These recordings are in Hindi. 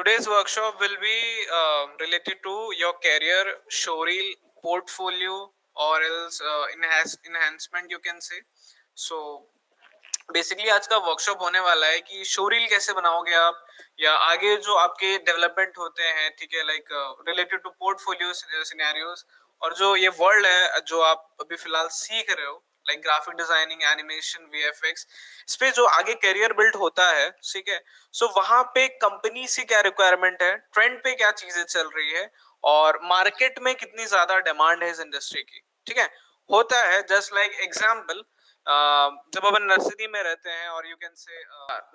Today's workshop will be related to your career, showreel, portfolio, or else enhancement, you can say. So basically आज का वर्कशॉप होने वाला है कि शोरील कैसे बनाओगे आप, या आगे जो आपके डेवलपमेंट होते हैं, ठीक है, like related to portfolio scenarios, और जो ये वर्ल्ड है जो आप अभी फिलहाल सीख रहे हो, like graphic designing, animation, VFX, इस पे जो आगे करियर बिल्ड होता है, ठीक है। सो वहां पे कंपनी से क्या रिक्वायरमेंट है, ट्रेंड पे क्या चीजें चल रही है, और मार्केट में कितनी ज्यादा डिमांड है इस इंडस्ट्री की, ठीक है। होता है जस्ट लाइक एग्जाम्पल, जब अपन नर्सरी में रहते हैं, और यू कैन से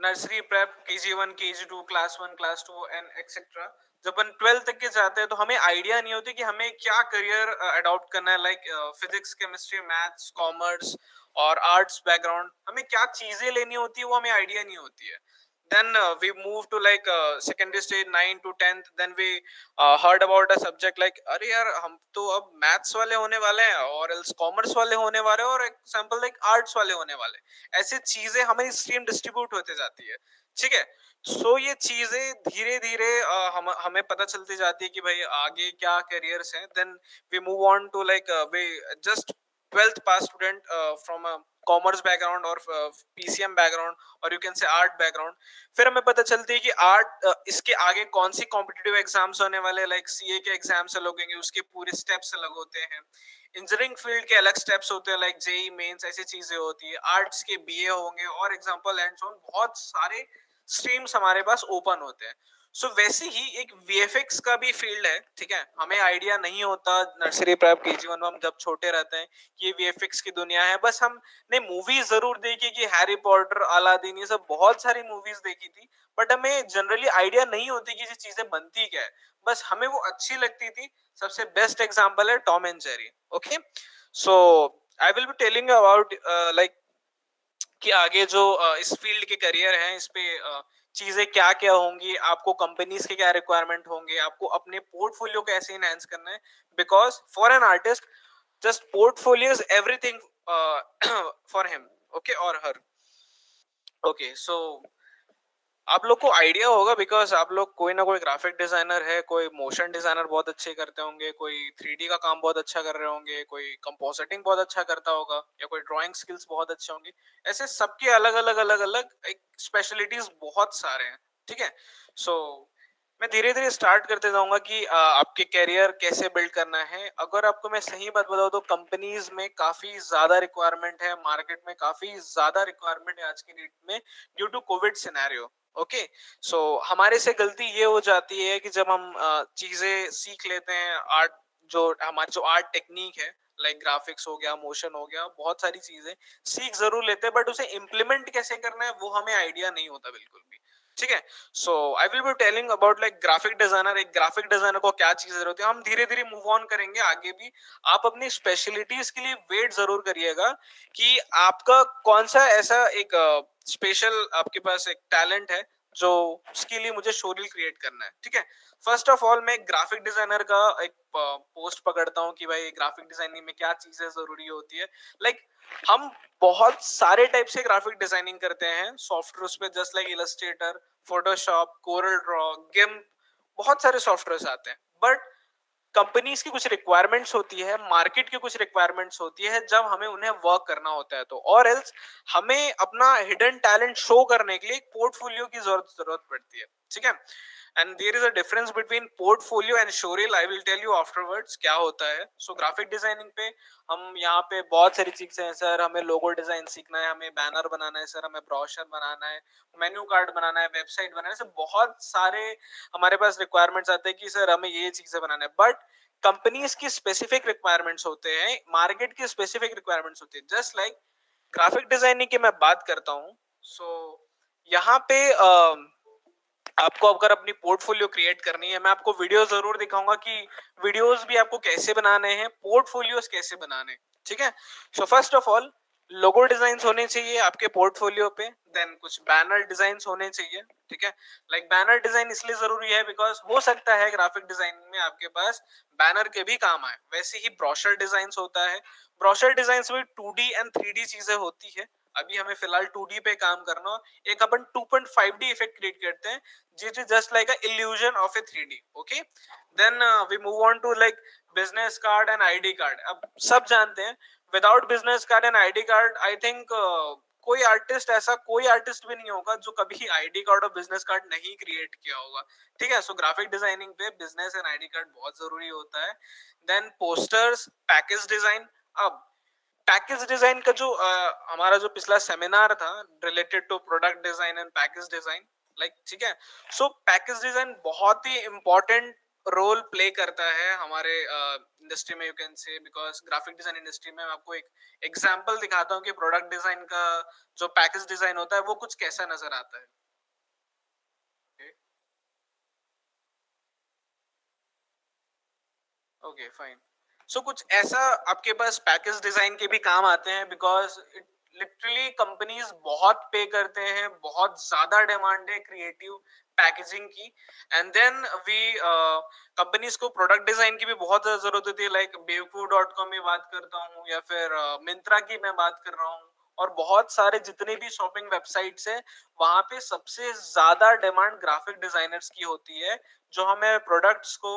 nursery prep, KG 1, KG 2, class 1, class 2 and etcetera, जब अपन 12th तक के जाते हैं तो हमें आइडिया नहीं होती कि हमें क्या करियर अडॉप्ट करना है, like physics, chemistry, maths, commerce और आर्ट्स बैकग्राउंड, हमें क्या चीजें लेनी होती है वो हमें आइडिया नहीं होती है। Then we move to like secondary stage, 9 to 10th. Then we heard about a subject like, अरे यार हम तो अब मैथ्स वाले होने वाले हैं, और एल्स कॉमर्स वाले होने वाले हैं, और एग्जाम्पल लाइक आर्ट्स वाले होने वाले हैं। ऐसे चीजें हमारी स्ट्रीम डिस्ट्रीब्यूट होते जाती है, ठीक है। सो ये चीजें धीरे धीरे हमें पता चलती जाती है कि भाई आगे क्या करियर्स हैं। Then we move on to like we just 12th pass student from a commerce background और पीसीएम बैकग्राउंड, और you can say art background. फिर हमें पता चलती है कि आर्ट इसके आगे कौन सी कॉम्पिटिटिव एग्जाम्स होने वाले, लाइक सीए के एग्जाम्स अलग होंगे, उसके पूरे स्टेप्स अलग होते हैं। इंजीनियरिंग फील्ड के अलग स्टेप्स होते हैं, लाइक जेई मेंस, ऐसी चीजें होती है। आर्ट्स के बीए होंगे, और एग्जांपल एंड सो ऑन, बहुत सारे स्ट्रीम्स हमारे पास ओपन होते हैं। सो वैसे ही एक वीएफएक्स का भी फील्ड है, ठीक है। हमें आइडिया नहीं होता नर्सरी प्रेप केजी 1 में, हम जब छोटे रहते हैं, ये वीएफएक्स की दुनिया है। बस हमने मूवीज जरूर देखी कि हैरी पॉटर, अलादीन, ये सब बहुत सारी मूवीज देखी थी, बट हमें जनरली आइडिया नहीं होती कि ये चीजें बनती क्या है। बस हमें वो अच्छी लगती थी। सबसे बेस्ट एग्जांपल है Tom and Jerry. Okay, so I will be telling about like कि आगे जो इस फील्ड के करियर हैं, इस पे चीजें क्या क्या होंगी, आपको कंपनीज के क्या रिक्वायरमेंट होंगे, आपको अपने पोर्टफोलियो कैसे एनहांस करना है। Because for an artist, just portfolio is everything for him, okay, और हर। ओके, सो आप लोग को आइडिया होगा, बिकॉज आप लोग कोई ना कोई ग्राफिक डिजाइनर है, कोई मोशन डिजाइनर बहुत अच्छे करते होंगे, कोई 3D का काम बहुत अच्छा कर रहे होंगे, कोई कंपोजिटिंग बहुत अच्छा करता होगा, या कोई ड्राइंग स्किल्स बहुत अच्छे होंगे। ऐसे सबके अलग अलग अलग अलग एक स्पेशलिटीज बहुत सारे हैं, ठीक है। सो मैं धीरे धीरे स्टार्ट करते जाऊंगा कि आपके कैरियर कैसे बिल्ड करना है। अगर आपको मैं सही बात बताऊं तो कंपनीज में काफी ज्यादा रिक्वायरमेंट है, मार्केट में काफी ज्यादा रिक्वायरमेंट है आज की डेट में, due to COVID scenario. Okay, so हमारे से गलती ये हो जाती है कि जब हम चीजें सीख लेते हैं, आर्ट, जो हमारी जो आर्ट टेक्निक है, लाइक ग्राफिक्स हो गया, मोशन हो गया, बहुत सारी चीजें सीख जरूर लेते हैं, बट उसे इम्प्लीमेंट कैसे करना है वो हमें आइडिया नहीं होता बिल्कुल भी, ठीक है। So I will be telling about like graphic designer, एक ग्राफिक डिजाइनर को क्या चीजें होती है। हम धीरे धीरे मूव ऑन करेंगे आगे भी। आप अपनी स्पेशलिटीज के लिए वेट जरूर करिएगा कि आपका कौन सा ऐसा एक स्पेशल आपके पास एक टैलेंट है जो उसके लिए मुझे शोरील क्रिएट करना है, ठीक है। फर्स्ट ऑफ ऑल मैं ग्राफिक डिजाइनर का एक पोस्ट पकड़ता हूँ कि भाई ग्राफिक डिजाइनिंग में क्या चीजें जरूरी होती है। लाइक हम बहुत सारे टाइप से ग्राफिक डिजाइनिंग करते हैं सॉफ्टवेयर पे, just like Illustrator, Photoshop, Corel Draw, गिम्प, बहुत सारे सॉफ्टवेयर आते हैं। बट कंपनीज की कुछ रिक्वायरमेंट्स होती है, मार्केट की कुछ रिक्वायरमेंट्स होती है, जब हमें उन्हें वर्क करना होता है तो, और एल्स हमें अपना हिडन टैलेंट शो करने के लिए एक पोर्टफोलियो की जरूरत पड़ती है, ठीक है। And there is a difference between portfolio and showreel. I will tell you afterwards क्या होता है। सो ग्राफिक डिजाइनिंग पे हम यहाँ पे बहुत सारी चीजें हैं सर, हमें लोगो डिजाइन सीखना है, हमें बैनर बनाना है सर, हमें ब्रोशर बनाना है, मेन्यू कार्ड बनाना है, वेबसाइट बनाना है, सर बहुत सारे हमारे पास रिक्वायरमेंट्स आते हैं कि सर हमें ये चीजें बनाना है। बट कंपनीज की स्पेसिफिक रिक्वायरमेंट्स होते हैं, मार्केट की स्पेसिफिक रिक्वायरमेंट्स होती है। जस्ट लाइक ग्राफिक डिजाइनिंग की मैं बात करता हूँ, सो यहाँ पे आपको अगर अपनी पोर्टफोलियो क्रिएट करनी है, मैं आपको वीडियो जरूर दिखाऊंगा कि वीडियोस भी आपको कैसे बनाने हैं, पोर्टफोलियोस कैसे बनाने, ठीक है। So first of all logo design होने चाहिए आपके पोर्टफोलियो पे, देन कुछ बैनर डिजाइन होने चाहिए, ठीक है। लाइक बैनर डिजाइन इसलिए जरूरी है बिकॉज हो सकता है ग्राफिक डिजाइन में आपके पास बैनर के भी काम आए। वैसे ही ब्रोशर डिजाइन होता है, ब्रोशर डिजाइन में 2D एंड 3D चीजें होती है। अभी हमें फिलहाल 2D पे काम करना हो, एक अपन 2.5D इफेक्ट क्रिएट करते हैं, it is just like a illusion of a 3D. Okay, then we move on to like business card and ID card. अब सब जानते हैं without business card and ID card I think कोई आर्टिस्ट, ऐसा कोई आर्टिस्ट भी नहीं होगा जो कभी आईडी कार्ड और बिजनेस कार्ड नहीं क्रिएट किया होगा. ठीक है, सो ग्राफिक डिजाइनिंग पे बिजनेस एंड आईडी कार्ड बहुत जरूरी होता है. Then posters, package design. अब पैकेज डिजाइन का जो हमारा जो पिछला सेमिनार था related to product design and package design, like ठीक है, सो पैकेज डिजाइन बहुत ही इंपॉर्टेंट रोल प्ले करता है हमारे इंडस्ट्री में, यू कैन से, बिकॉज ग्राफिक डिजाइन इंडस्ट्री में मैं आपको एक एग्जांपल दिखाता हूँ कि प्रोडक्ट डिजाइन का जो पैकेज डिजाइन होता है वो कुछ कैसा नजर आता है. Okay fine. सो कुछ ऐसा आपके पास पैकेज डिजाइन के भी काम आते हैं, बिकॉज लिटरली कंपनीज बहुत पे करते हैं, बहुत ज्यादा डिमांड है क्रिएटिव पैकेजिंग की. एंड देन वी कंपनीज को प्रोडक्ट डिजाइन की भी बहुत ज्यादा जरूरत होती है. लाइक बेवकूफ.com में बात करता हूँ, या फिर मिंत्रा की मैं बात कर रहा हूँ, और बहुत सारे जितने भी शॉपिंग वेबसाइट्स है, वहां पे सबसे ज्यादा डिमांड ग्राफिक डिजाइनर्स की होती है, जो हमें प्रोडक्ट्स को,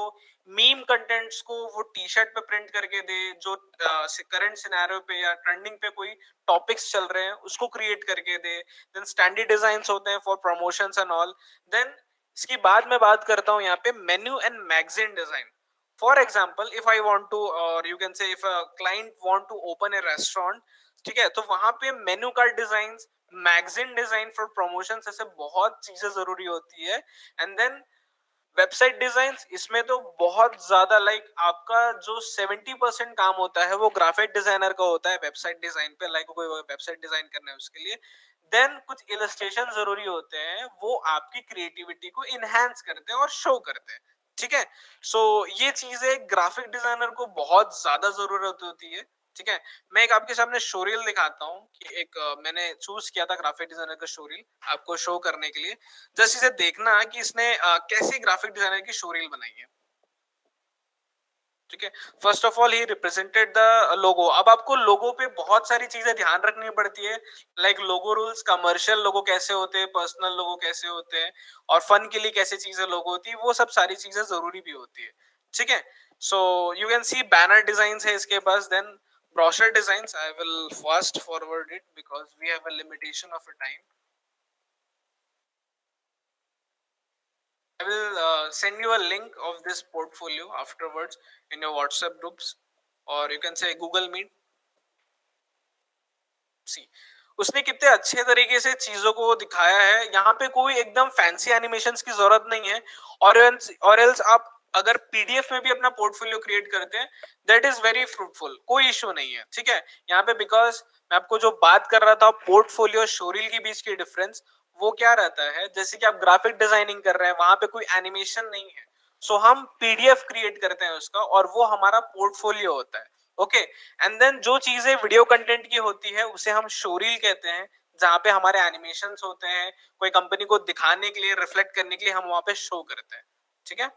मीम कंटेंट्स को वो टी शर्ट पे प्रिंट करके दे, जो करंट सिनेरियो पे या ट्रेंडिंग पे कोई टॉपिक्स चल रहे हैं उसको क्रिएट करके दे. देन स्टैंडर्ड डिजाइन्स होते हैं for promotions and all. Then इसके बाद मैं बात करता हूँ यहाँ पे menu and magazine design. For example, if I want to, और you can say if a client want to open a restaurant, ठीक है, तो वहां पे menu card design, magazine design for promotion, ऐसे बहुत चीजें जरूरी होती है. एंड देन वेबसाइट डिजाइन, इसमें तो बहुत ज्यादा, लाइक आपका जो 70% काम होता है वो ग्राफिक डिजाइनर का होता है वेबसाइट डिजाइन पे. लाइक कोई वेबसाइट डिजाइन करना है उसके लिए, देन कुछ इलस्ट्रेशन जरूरी होते हैं, वो आपकी क्रिएटिविटी को इनहेंस करते हैं और शो करते हैं. ठीक है, सो ये चीजें ग्राफिक डिजाइनर को बहुत ज्यादा जरूरत होती है. ठीक है, मैं एक आपके सामने शोरील दिखाता हूँ कि एक मैंने चूज किया था ग्राफिक डिजाइनर का शोरील आपको शो करने के लिए. जस्ट इसे देखना कि इसने कैसे ग्राफिक डिजाइनर की शोरील बनाई है. ठीक है, first of all he represented the logo. अब आपको लोगो पे बहुत सारी चीजें ध्यान रखनी पड़ती है, लाइक लोगो रूल्स, कमर्शियल लोगो कैसे होते हैं, पर्सनल लोगो कैसे होते हैं, और फन के लिए कैसे चीजें लोगो होती है, वो सब सारी चीजें जरूरी भी होती है. ठीक है, so you can see banner design है इसके पास. Then brochure design, I will fast forward it because we have a limitation of a time. I will send you a link of this portfolio afterwards in your WhatsApp groups, or you can say Google Meet. सी, उसने कितने अच्छे तरीके से चीजों को दिखाया है. यहाँ पे कोई एकदम फैंसी एनिमेशंस की जरूरत नहीं है, और एल्स आप अगर पीडीएफ में भी अपना पोर्टफोलियो क्रिएट करते हैं, दैट इज वेरी फ्रूटफुल, कोई इशू नहीं है. ठीक है, यहाँ पे बिकॉज मैं आपको जो बात कर रहा था पोर्टफोलियो शोरील के बीच की डिफरेंस, वो क्या रहता है, जैसे कि आप ग्राफिक डिजाइनिंग कर रहे हैं, वहां पे कोई एनिमेशन नहीं है, सो हम पीडीएफ क्रिएट करते हैं उसका, और वो हमारा पोर्टफोलियो होता है. ओके, एंड देन जो चीजें वीडियो कंटेंट की होती है उसे हम शोरील कहते हैं, जहां पे हमारे एनिमेशंस होते हैं, कोई कंपनी को दिखाने के लिए, रिफ्लेक्ट करने के लिए हम वहां पे शो करते हैं. ठीक है,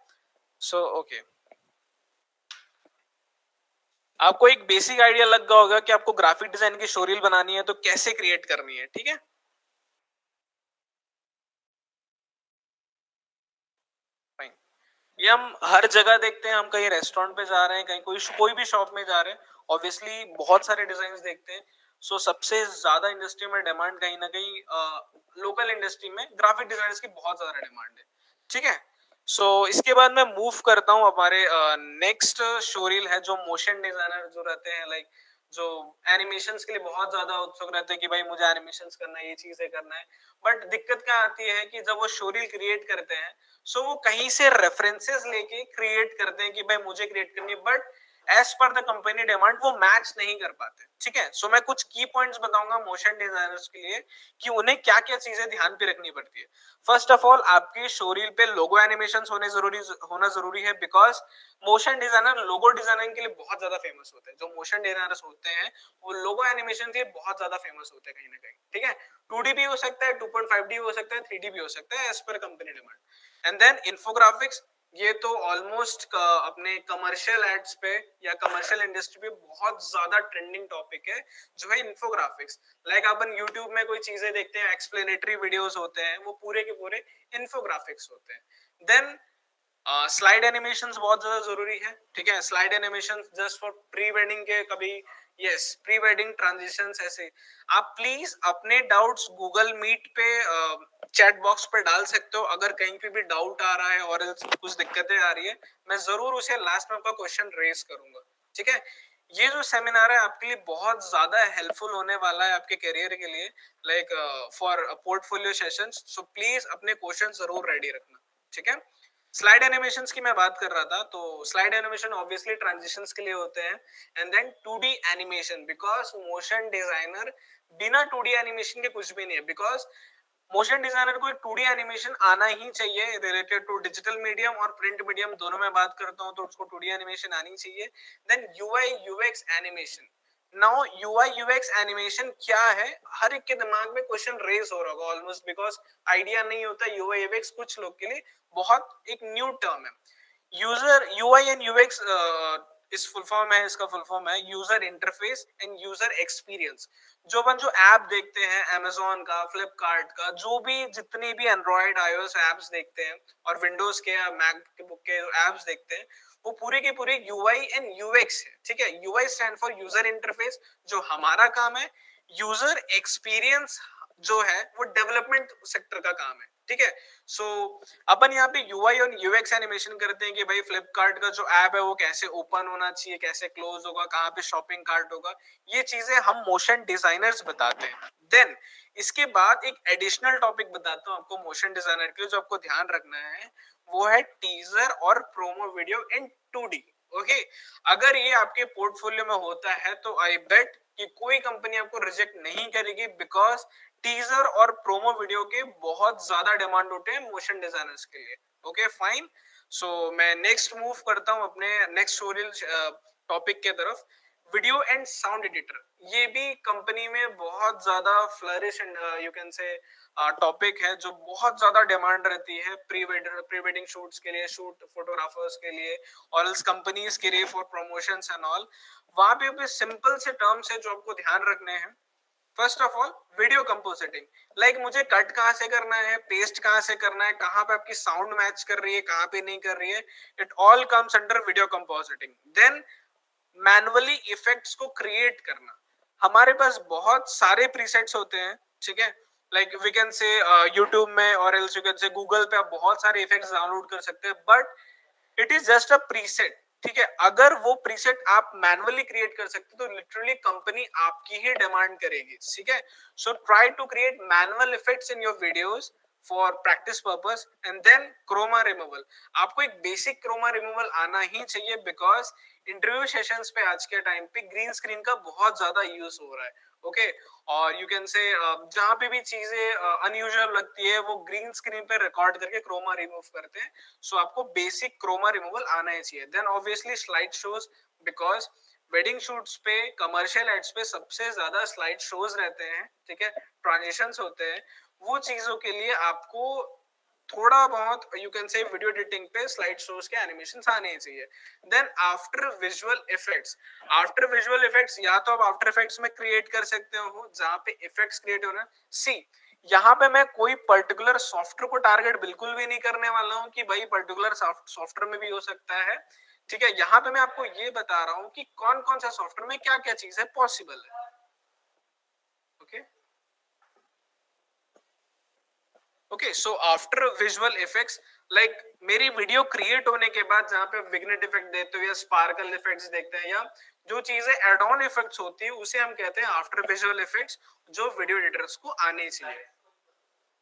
सो ओके, आपको एक बेसिक आइडिया लग गया होगा कि आपको ग्राफिक डिजाइन की शोरील बनानी है तो कैसे क्रिएट करनी है. ठीक है, फाइन. ये हम हर जगह देखते हैं, हम कहीं रेस्टोरेंट पे जा रहे हैं, कहीं कोई कोई भी शॉप में जा रहे हैं, ऑब्वियसली बहुत सारे डिजाइन देखते हैं. सो सबसे ज्यादा इंडस्ट्री में डिमांड कहीं ना कहीं लोकल इंडस्ट्री में ग्राफिक डिजाइनर्स की बहुत ज्यादा डिमांड है. ठीक है, सो इसके बाद मैं मूव करता हूँ हमारे नेक्स्ट शोरील है, जो मोशन डिजाइनर जो रहते हैं, लाइक जो एनिमेशंस के लिए बहुत ज्यादा उत्सुक रहते हैं कि भाई मुझे एनिमेशंस करना है, ये चीजें करना है. बट दिक्कत क्या आती है कि जब वो शोरील क्रिएट करते हैं, सो वो कहीं से रेफरेंसेस लेके क्रिएट करते हैं कि भाई मुझे क्रिएट करनी है, but as per the company demand वो मैच नहीं कर पाते. ठीक है, सो मैं कुछ की पॉइंट्स बताऊंगा मोशन डिजाइनर्स के लिए कि उन्हें क्या क्या चीजें ध्यान पे रखनी पड़ती है. फर्स्ट ऑफ ऑल, आपके शोरील पे लोगो एनिमेशन होना जरूरी है, because motion designer logo designing के लिए बहुत ज्यादा फेमस होते हैं. जो मोशन डिजाइनर्स होते हैं वो लोगो एनिमेशन के बहुत ज्यादा फेमस होते हैं कहीं ना कहीं. ठीक है, 2D भी हो सकता है, 2.5D हो सकता है, 3D भी हो सकता है, as per company demand. And then infographics, ये तो ऑलमोस्ट अपने कमर्शियल एड्स पे या कमर्शियल इंडस्ट्री पे बहुत ज्यादा ट्रेंडिंग टॉपिक है, जो है इन्फोग्राफिक्स। लाइक अपन यूट्यूब में कोई चीजें देखते हैं, एक्सप्लेनेटरी वीडियोस होते हैं, वो पूरे के पूरे इन्फोग्राफिक्स होते हैं। देन स्लाइड एनिमेशंस बहुत ज्यादा जरूरी है, ठीक है। Slide animation just for pre wedding के कभी, यस, प्री वेडिंग ट्रांजिशंस ऐसे। आप प्लीज अपने डाउट्स गूगल मीट पे चैट बॉक्स पे डाल सकते हो। अगर कहीं पे भी डाउट आ रहा है और कुछ दिक्कतें आ रही है, मैं जरूर उसे लास्ट में आपका क्वेश्चन रेज करूंगा, ठीक है। ये जो सेमिनार है आपके लिए बहुत ज्यादा हेल्पफुल होने वाला है आपके करियर के लिए, like for portfolio sessions. So please अपने क्वेश्चन जरूर रेडी रखना, ठीक है। स्लाइड एनिमेशंस की मैं बात कर रहा था, तो स्लाइड एनिमेशन ऑब्वियसली ट्रांजिशंस के लिए होते हैं। And then 2D animation, because motion designer बिना 2D एनिमेशन के कुछ भी नहीं है। बिकॉज मोशन डिजाइनर को एक 2D एनिमेशन आना ही चाहिए रिलेटेड टू डिजिटल मीडियम और प्रिंट मीडियम, दोनों में बात करता हूँ तो उसको 2D एनिमेशन आनी चाहिए। Then UI UX animation. Now UI UX animation क्या है, हर एक के दिमाग में क्वेश्चन रेज हो रहा होगा ऑलमोस्ट, बिकॉज आइडिया नहीं होता। UI UX कुछ लोग के लिए बहुत एक न्यू टर्म है। यूजर UI एंड UX इस फुल फॉर्म है, इसका फुल फॉर्म है user interface and user experience. जो अपन जो ऐप देखते हैं Amazon का, फ्लिपकार्ट का, जो भी जितने भी एंड्रॉइड iOS एप्स देखते हैं और विंडोज के या मैकबुक के एप्स देखते हैं, वो पूरे के पूरे UI एंड UX है, ठीक है। UI stand for user interface, जो हमारा काम है। यूजर एक्सपीरियंस जो है वो डेवलपमेंट सेक्टर का काम है, ठीक है। सो अपन यहाँ पे UI और UX एनिमेशन करते हैं कि भाई फ्लिपकार्ट का जो ऐप है वो कैसे ओपन होना चाहिए, कैसे क्लोज होगा, कहाँ पे शॉपिंग कार्ट होगा, ये चीजें हम मोशन डिजाइनर्स बताते हैं। देन इसके बाद एक एडिशनल टॉपिक बताता हूँ आपको मोशन डिजाइनर के लिए, जो आपको ध्यान रखना है, वो है टीजर और प्रोमो वीडियो इन 2D। ओके, अगर ये आपके पोर्टफोलियो में होता है तो आई बेट कि कोई कंपनी आपको रिजेक्ट नहीं करेगी, बिकॉज टीजर और प्रोमो वीडियो के बहुत ज्यादा डिमांड होते हैं मोशन डिजाइनर्स के लिए। ओके फाइन, सो मैं नेक्स्ट मूव करता हूं अपने नेक्स्ट स्टोरी टॉपिक के तरफ। वीडियो एंड साउंड एडिटर, ये भी कंपनी में बहुत ज्यादा फ्लरिश एंड यू कैन से टॉपिक है, जो बहुत ज्यादा डिमांड रहती है प्री वेडिंग शूट्स के लिए, शूट फोटोग्राफर्स के लिए और इस कंपनीज के लिए फॉर प्रमोशंस एंड ऑल। वहां पे भी सिंपल से टर्म्स है जो आपको ध्यान रखने हैं। First of all video compositing, like मुझे कट कहाँ से करना है, पेस्ट कहाँ से करना है, कहाँ पे आपकी साउंड मैच कर रही है, कहाँ पे नहीं कर रही है, it all comes under video compositing. Then manually effects को क्रिएट करना, हमारे पास बहुत सारे प्रीसेट्स होते हैं, ठीक है। Like we can say YouTube में और else you can say Google पे आप बहुत सारे इफेक्ट्स डाउनलोड कर सकते हैं, but it is just a preset, ठीक है। अगर वो प्रीसेट आप मैनुअली क्रिएट कर सकते तो लिटरली कंपनी आपकी ही डिमांड करेगी, ठीक है। So try to create manual effects in your videos for practice purpose. And then chroma removal, आपको एक बेसिक क्रोमा रिमूवल आना ही चाहिए, बिकॉज इंटरव्यू सेशंस पे आज के टाइम पे ग्रीन स्क्रीन का बहुत ज्यादा यूज हो रहा है। ओके, और यू कैन से जहां पे भी चीजें अनयूजुअल लगती है वो ग्रीन स्क्रीन पे रिकॉर्ड करके क्रोमा रिमूव करते हैं। सो आपको बेसिक क्रोमा रिमूवल आना ही चाहिए। Then obviously slide shows, because wedding shoots पे, कमर्शियल एड्स पे सबसे ज्यादा स्लाइड शोज रहते हैं, ठीक है, ट्रांजिशंस होते हैं। वो चीजों के लिए आपको थोड़ा बहुत you can say video editing पे स्लाइड शोज के एनिमेशंस आने चाहिए। Then after visual effects, after visual effects या तो आप आफ्टर इफेक्ट्स में क्रिएट कर सकते हो जहां पे इफेक्ट्स क्रिएट हो रहे हैं। सी, यहाँ पे मैं कोई पर्टिकुलर सॉफ्टवेयर को टारगेट बिल्कुल भी नहीं करने वाला हूँ कि भाई पर्टिकुलर सॉफ्टवेयर में भी हो सकता है, ठीक है। यहाँ पे मैं आपको ये बता रहा हूँ कि कौन कौन सा सॉफ्टवेयर में क्या क्या चीज है पॉसिबल है। Okay, okay, so after visual effects, like मेरी वीडियो क्रिएट होने के बाद जहां पे विग्नेट इफेक्ट देते हो या स्पार्कल इफेक्ट्स देखते हैं या जो चीजें एड ऑन इफेक्ट्स होती है उसे हम कहते हैं आफ्टर विजुअल इफेक्ट्स, जो वीडियो एडिटर्स को आने चाहिए।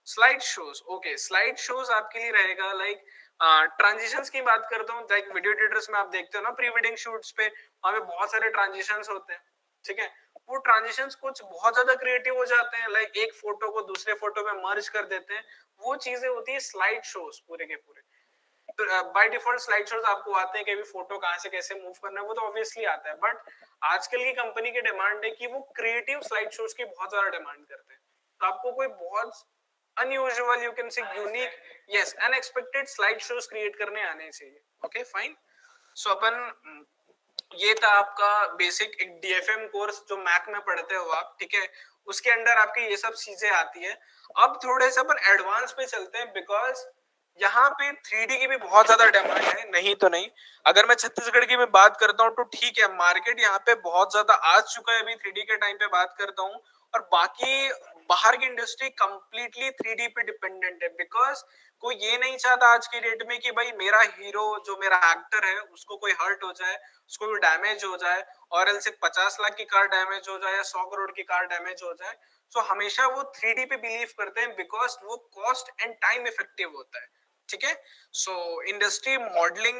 Slide shows, okay, slide shows आपके लिए रहेगा लाइक ट्रांजिशंस की बात करता हूँ। लाइक वीडियो एडिटर्स में आप देखते हो ना प्री वेडिंग शूट्स पे, वहां पे बहुत सारे ट्रांजिशंस होते हैं, ठीक है। वो ट्रांजिशंस कुछ बहुत ज्यादा क्रिएटिव हो जाते हैं, लाइक एक फोटो को दूसरे फोटो में मर्ज कर देते हैं। वो चीजें होती है स्लाइड शोज पूरे के पूरे। तो बाय डिफॉल्ट स्लाइड शोज आपको आते हैं कि भी फोटो कहां से कैसे मूव करना है, वो तो ऑब्वियसली आता है, बट आजकल की कंपनी की डिमांड है कि वो क्रिएटिव स्लाइड शोज की बहुत ज्यादा डिमांड करते हैं। तो आपको कोई बहुत अनयूजुअल, यू कैन से unique, yes, unexpected slide shows create करने आने चाहिए. Okay fine. सो अपन, ये था आपका बेसिक एक डीएफएम कोर्स जो मैक में पढ़ते हो आप, ठीक है. उसके अंडर आपकी ये सब चीजें आती है. अब थोड़े से अपन एडवांस पे चलते हैं, बिकॉज यहाँ पे 3D की भी बहुत ज्यादा डिमांड है. नहीं तो नहीं, अगर मैं छत्तीसगढ़ की भी बात करता हूँ तो ठीक है, मार्केट यहाँ पे बहुत ज्यादा आ चुका है. अभी 3D के टाइम पे बात करता हूँ, और बाकी बाहर की इंडस्ट्री कंप्लीटली 3D पे डिपेंडेंट है. बिकॉज कोई ये नहीं चाहता आज की डेट में कि भाई मेरा हीरो, जो मेरा एक्टर है, उसको कोई हर्ट हो जाए, उसको कोई डैमेज हो जाए, और एल्स 50 लाख की कार डैमेज हो जाए या 100 करोड़ की कार डैमेज हो जाए. सो हमेशा वो 3D पे बिलीव करते हैं, बिकॉज वो कॉस्ट एंड टाइम इफेक्टिव होता है. ठीक है. So industry modelling,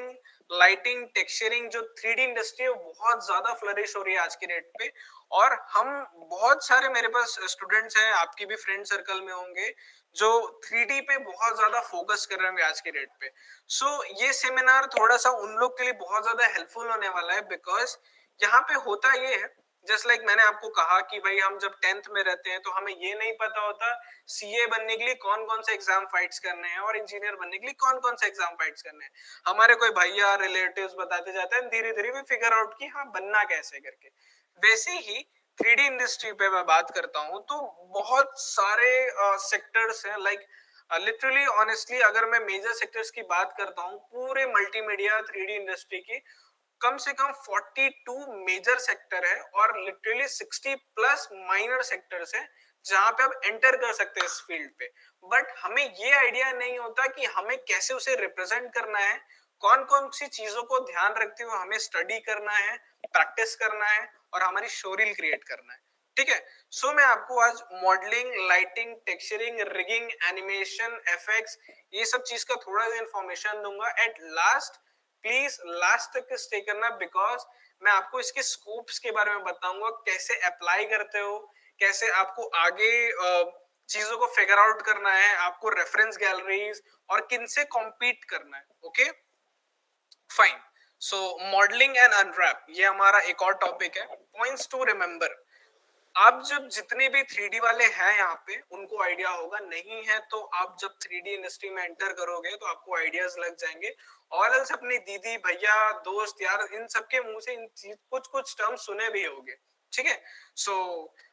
lighting, texturing, जो 3D इंडस्ट्री है, बहुत ज्यादा फ्लरिश हो रही है आज की डेट पे. और हम बहुत सारे, मेरे पास स्टूडेंट्स हैं, आपकी भी फ्रेंड सर्कल में होंगे, जो 3D पे बहुत ज्यादा फोकस कर रहे होंगे आज की डेट पे. सो ये सेमिनार थोड़ा सा उन लोग के लिए बहुत ज्यादा हेल्पफुल होने वाला है, बिकॉज यहाँ पे होता ये है, जस्ट लाइक मैंने आपको कहा कि भाई हम जब 10th में रहते हैं तो हमें ये नहीं पता होता सीए बनने के लिए कौन कौन से एग्जाम फाइट्स करने हैं, और इंजीनियर बनने के लिए कौन कौन से एग्जाम फाइट्स करने हैं. हमारे कोई भैया रिलेटिव्स बताते जाते हैं, धीरे धीरे भी फिगर आउट की हाँ बनना कैसे करके. वैसे ही 3D इंडस्ट्री पे मैं बात करता हूँ तो बहुत सारे सेक्टर्स हैं. लाइक लिटरली ऑनेस्टली अगर मैं मेजर सेक्टर्स की बात करता हूँ, पूरे मल्टीमीडिया 3D इंडस्ट्री की कम से कम 42 मेजर सेक्टर है, और लिटरली 60 प्लस माइनर सेक्टर्स है जहां पे आप एंटर कर सकते हैं इस फील्ड पे. बट हमें ये आइडिया नहीं होता कि हमें कैसे उसे रिप्रेजेंट करना है, कौन कौन सी चीजों को ध्यान रखते हुए हमें स्टडी करना है, प्रैक्टिस करना है, और हमारी शोरील क्रिएट करना है. ठीक है. सो मैं आपको आज modelling, lighting, texturing, rigging, animation, FX, ये सब चीज का थोड़ा सा इंफॉर्मेशन दूंगा. एट लास्ट प्लीज लास्ट तक स्टे करना, बिकॉज मैं आपको इसके स्कोप्स के बारे में बताऊंगा, कैसे अप्लाई करते हो, कैसे आपको आगे चीजों को फिगर आउट करना है, आपको रेफरेंस गैलरीज और किन से कॉम्पीट करना है. Okay fine. So modelling and unwrap, ये हमारा एक और टॉपिक है. Points to remember. आप जब जितने भी 3D वाले हैं यहाँ पे उनको आइडिया होगा, नहीं है तो आप जब 3D इंडस्ट्री में एंटर करोगे तो आपको आइडियाज लग जाएंगे. और एल्स अपनी दीदी, भैया, दोस्त, यार, इन सबके मुंह से इन कुछ कुछ टर्म सुने भी होंगे. ठीक है. सो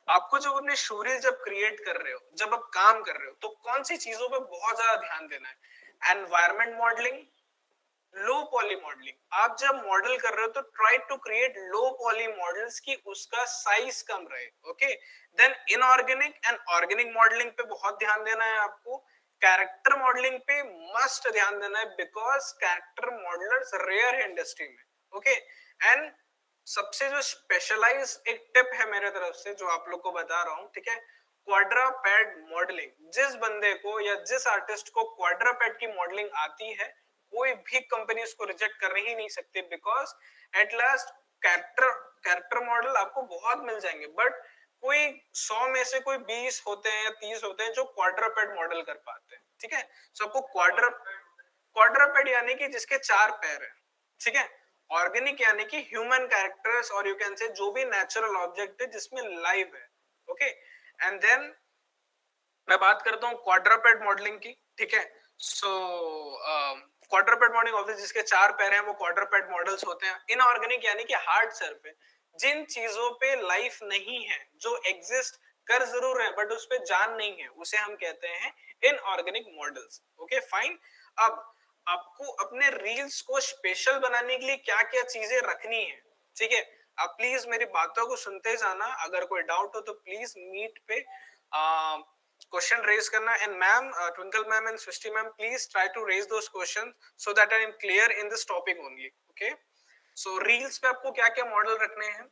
आपको जब अपने शोरील जब क्रिएट कर रहे हो, जब आप काम कर रहे हो, तो कौन सी चीजों पे बहुत ज्यादा ध्यान देना है. Environment modelling, low poly modelling. आप जब मॉडल कर रहे हो तो try to create low poly models की उसका साइज कम रहे. Okay. Then inorganic and organic modelling पे बहुत ध्यान देना है आपको. कैरेक्टर मॉडलिंग पे मस्ट ध्यान देना है, बिकॉज कैरेक्टर मॉडलर्स रेयर है इंडस्ट्री में. ओके. एंड सबसे जो स्पेशलाइज एक टिप है मेरे तरफ से जो आप लोग को बता रहा हूँ, ठीक है, क्वाड्रापेड मॉडलिंग. जिस बंदे को या जिस आर्टिस्ट को क्वाड्रापेड की मॉडलिंग आती है, कोई भी कंपनी उसको रिजेक्ट कर ही नहीं सकती, because at last character model आपको बहुत मिल जाएंगे, बट कोई 100 में से कोई 20 होते हैं या 30 होते हैं जो क्वाड्रापेड मॉडल कर पाते हैं. ठीक है. सो आपको क्वाड्रापेड यानी कि जिसके 4 पैर है. ठीक है. ऑर्गेनिक यानी कि ह्यूमन कैरेक्टर्स, और यू कैन से जो भी नेचुरल ऑब्जेक्ट है जिसमें लाइव है. ओके. एंड देन मैं बात करता हूँ क्वाड्रापेड मॉडलिंग की. ठीक है. सो क्वाड्रापेड मॉडलिंग ऑब्जेक्ट जिसके 4 पैर हैं वो क्वाड्रापेड मॉडल्स होते हैं. इनऑर्गेनिक यानी कि हार्ड सरफेस, जिन चीजों पे लाइफ नहीं है, जो एग्जिस्ट कर जरूर है बट उस पे जान नहीं है, उसे हम कहते हैं इनऑर्गेनिक मॉडल्स. Okay fine. अब आपको अपने रील्स को स्पेशल बनाने के लिए क्या क्या चीजें रखनी है. ठीक है. आप प्लीज मेरी बातों को सुनते जाना. अगर कोई डाउट हो तो प्लीज मीट पे क्वेश्चन रेज करना. And ma'am, Twinkle ma'am and Srishti ma'am, please try to raise those question so that I am clear in this topic only. Okay. So reels पे आपको क्या क्या मॉडल रखने हैं.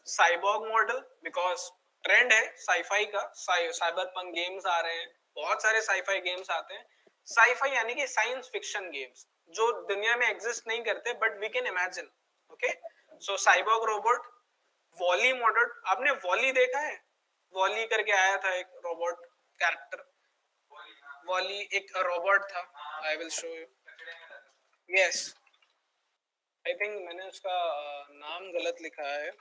साइबॉर्ग मॉडल, बिकॉज ट्रेंड है साईफाई का, साइबरपंक गेम्स आ रहे हैं, बहुत सारे साईफाई गेम्स आते हैं. साईफाई यानी कि साइंस फिक्शन गेम्स जो दुनिया में एग्जिस्ट नहीं करते but we can imagine. Okay. So cyborg robot. Wally model, आपने वॉली देखा है? वॉली करके आया था एक रोबोट कैरेक्टर. वॉली एक रोबोट था. I will show you. Yes, I think मैंने उसका नाम गलत लिखा है.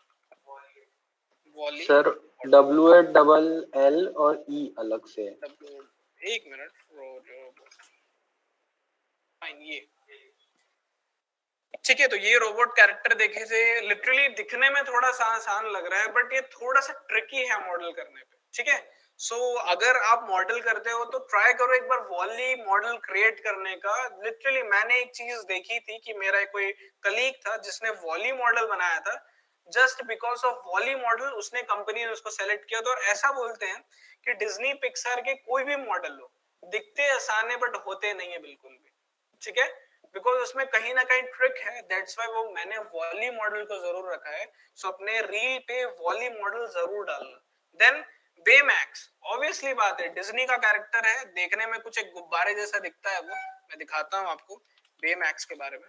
वॉली सर WALL और E अलग से है. एक मिनट, फाइन, ये ठीक है। तो ये रोबोट कैरेक्टर देखे थे, लिटरली दिखने में थोड़ा सा आसान लग रहा है, बट ये थोड़ा सा ट्रिकी है मॉडल करने पे, ठीक है। सो अगर आप मॉडल करते हो तो ट्राई करो एक बार वॉली मॉडल क्रिएट करने का। लिटरली मैंने एक चीज देखी थी कि मेरा कोई कलीग था जिसने वॉली मॉडल बनाया था, just because of Wally model उसने कंपनी ने उसको सेलेक्ट किया था। और ऐसा बोलते हैं कि डिज्नी पिक्सार के कोई भी मॉडल हो, दिखते आसान है बट होते नहीं है बिल्कुल भी, ठीक है। बिकॉज उसमें कहीं ना कहीं ट्रिक है, दैट्स व्हाई वो मैंने वॉली मॉडल को जरूर रखा है। सो अपने रील पे वॉली मॉडल जरूर डालना। देन बेमैक्स, ऑब्वियसली बात है, डिज्नी का कैरेक्टर है, देखने में कुछ एक गुब्बारे जैसा दिखता है वो। मैं दिखाता हूँ आपको बेमैक्स के बारे में।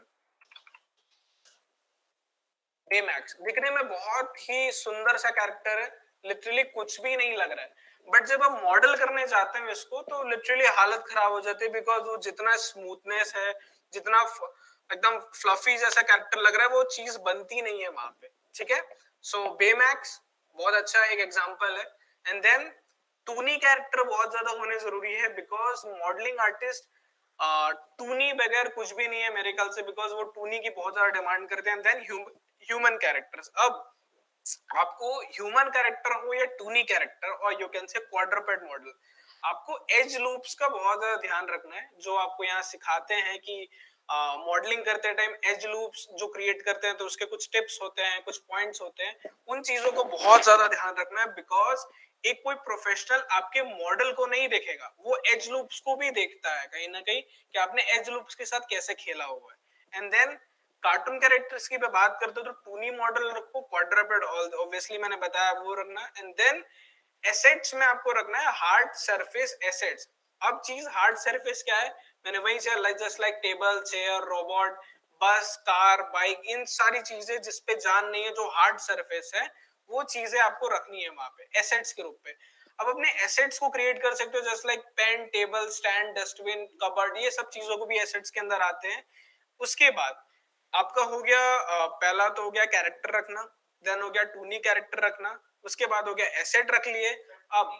बेमैक्स दिखने में बहुत ही सुंदर सा कैरेक्टर है, लिटरली कुछ भी नहीं लग रहा है, बट जब हम मॉडल करने जाते हैं इसको तो लिटरली हालत खराब हो जाती है। बिकॉज वो जितना स्मूथनेस है, जितना एकदम फ्लफी जैसा कैरेक्टर लग रहा है, वो चीज बनती नहीं है वहां पे, ठीक है। सो बेमैक्स बहुत अच्छा एक एग्जांपल है। एंड देन टूनी कैरेक्टर बहुत ज्यादा होने जरूरी है, बिकॉज मॉडलिंग आर्टिस्ट टूनी बगैर कुछ भी नहीं है मेरे ख्याल से, बिकॉज वो टूनी की बहुत ज्यादा डिमांड करते हैं। देन ह्यूमन कैरेक्टर्स, अब आपको ह्यूमन कैरेक्टर हो या टूनी कैरेक्टर और यू कैन से क्वाड्रपेड मॉडल, आपको एज लूप्स का बहुत ज्यादा ध्यान रखना है। जो आपको यहाँ सिखाते हैं कि मॉडलिंग करते टाइम एज लूप्स जो क्रिएट करते हैं तो उसके कुछ टिप्स होते हैं, कुछ पॉइंट्स होते हैं, उन चीजों को बहुत ज्यादा ध्यान रखना है। बिकॉज एक कोई प्रोफेशनल आपके मॉडल को नहीं देखेगा, वो एज लूप्स को भी देखता है कहीं ना कहीं कि आपने एज लूप्स के साथ कैसे खेला हुआ है। एंड देन कार्टून कैरेक्टर्स की बात करते हो तो टूनी मॉडल रखो, क्वाड्रपेड ऑब्वियसली मैंने बताया वो रखना। एंड देन एसेट्स में आपको रखना है हार्ड सरफेस एसेट्स। अब चीज हार्ड सरफेस क्या है, मैंने वही चल just like table, chair, robot, बस, कार, बाइक, इन सारी चीजें जिसपे जान नहीं है, जो हार्ड सरफेस है, वो चीजें आपको रखनी है वहां पे एसेट्स के रूप में। अब अपने एसेट्स को क्रिएट कर सकते हो just like pen, table, stand, dustbin, cupboard, ये सब चीजों को भी एसेट्स के अंदर आते हैं। उसके बाद आपका हो गया पहला तो हो गया कैरेक्टर रखना, देन हो गया टूनी कैरेक्टर रखना, उसके बाद हो गया एसेट रख लिए। अब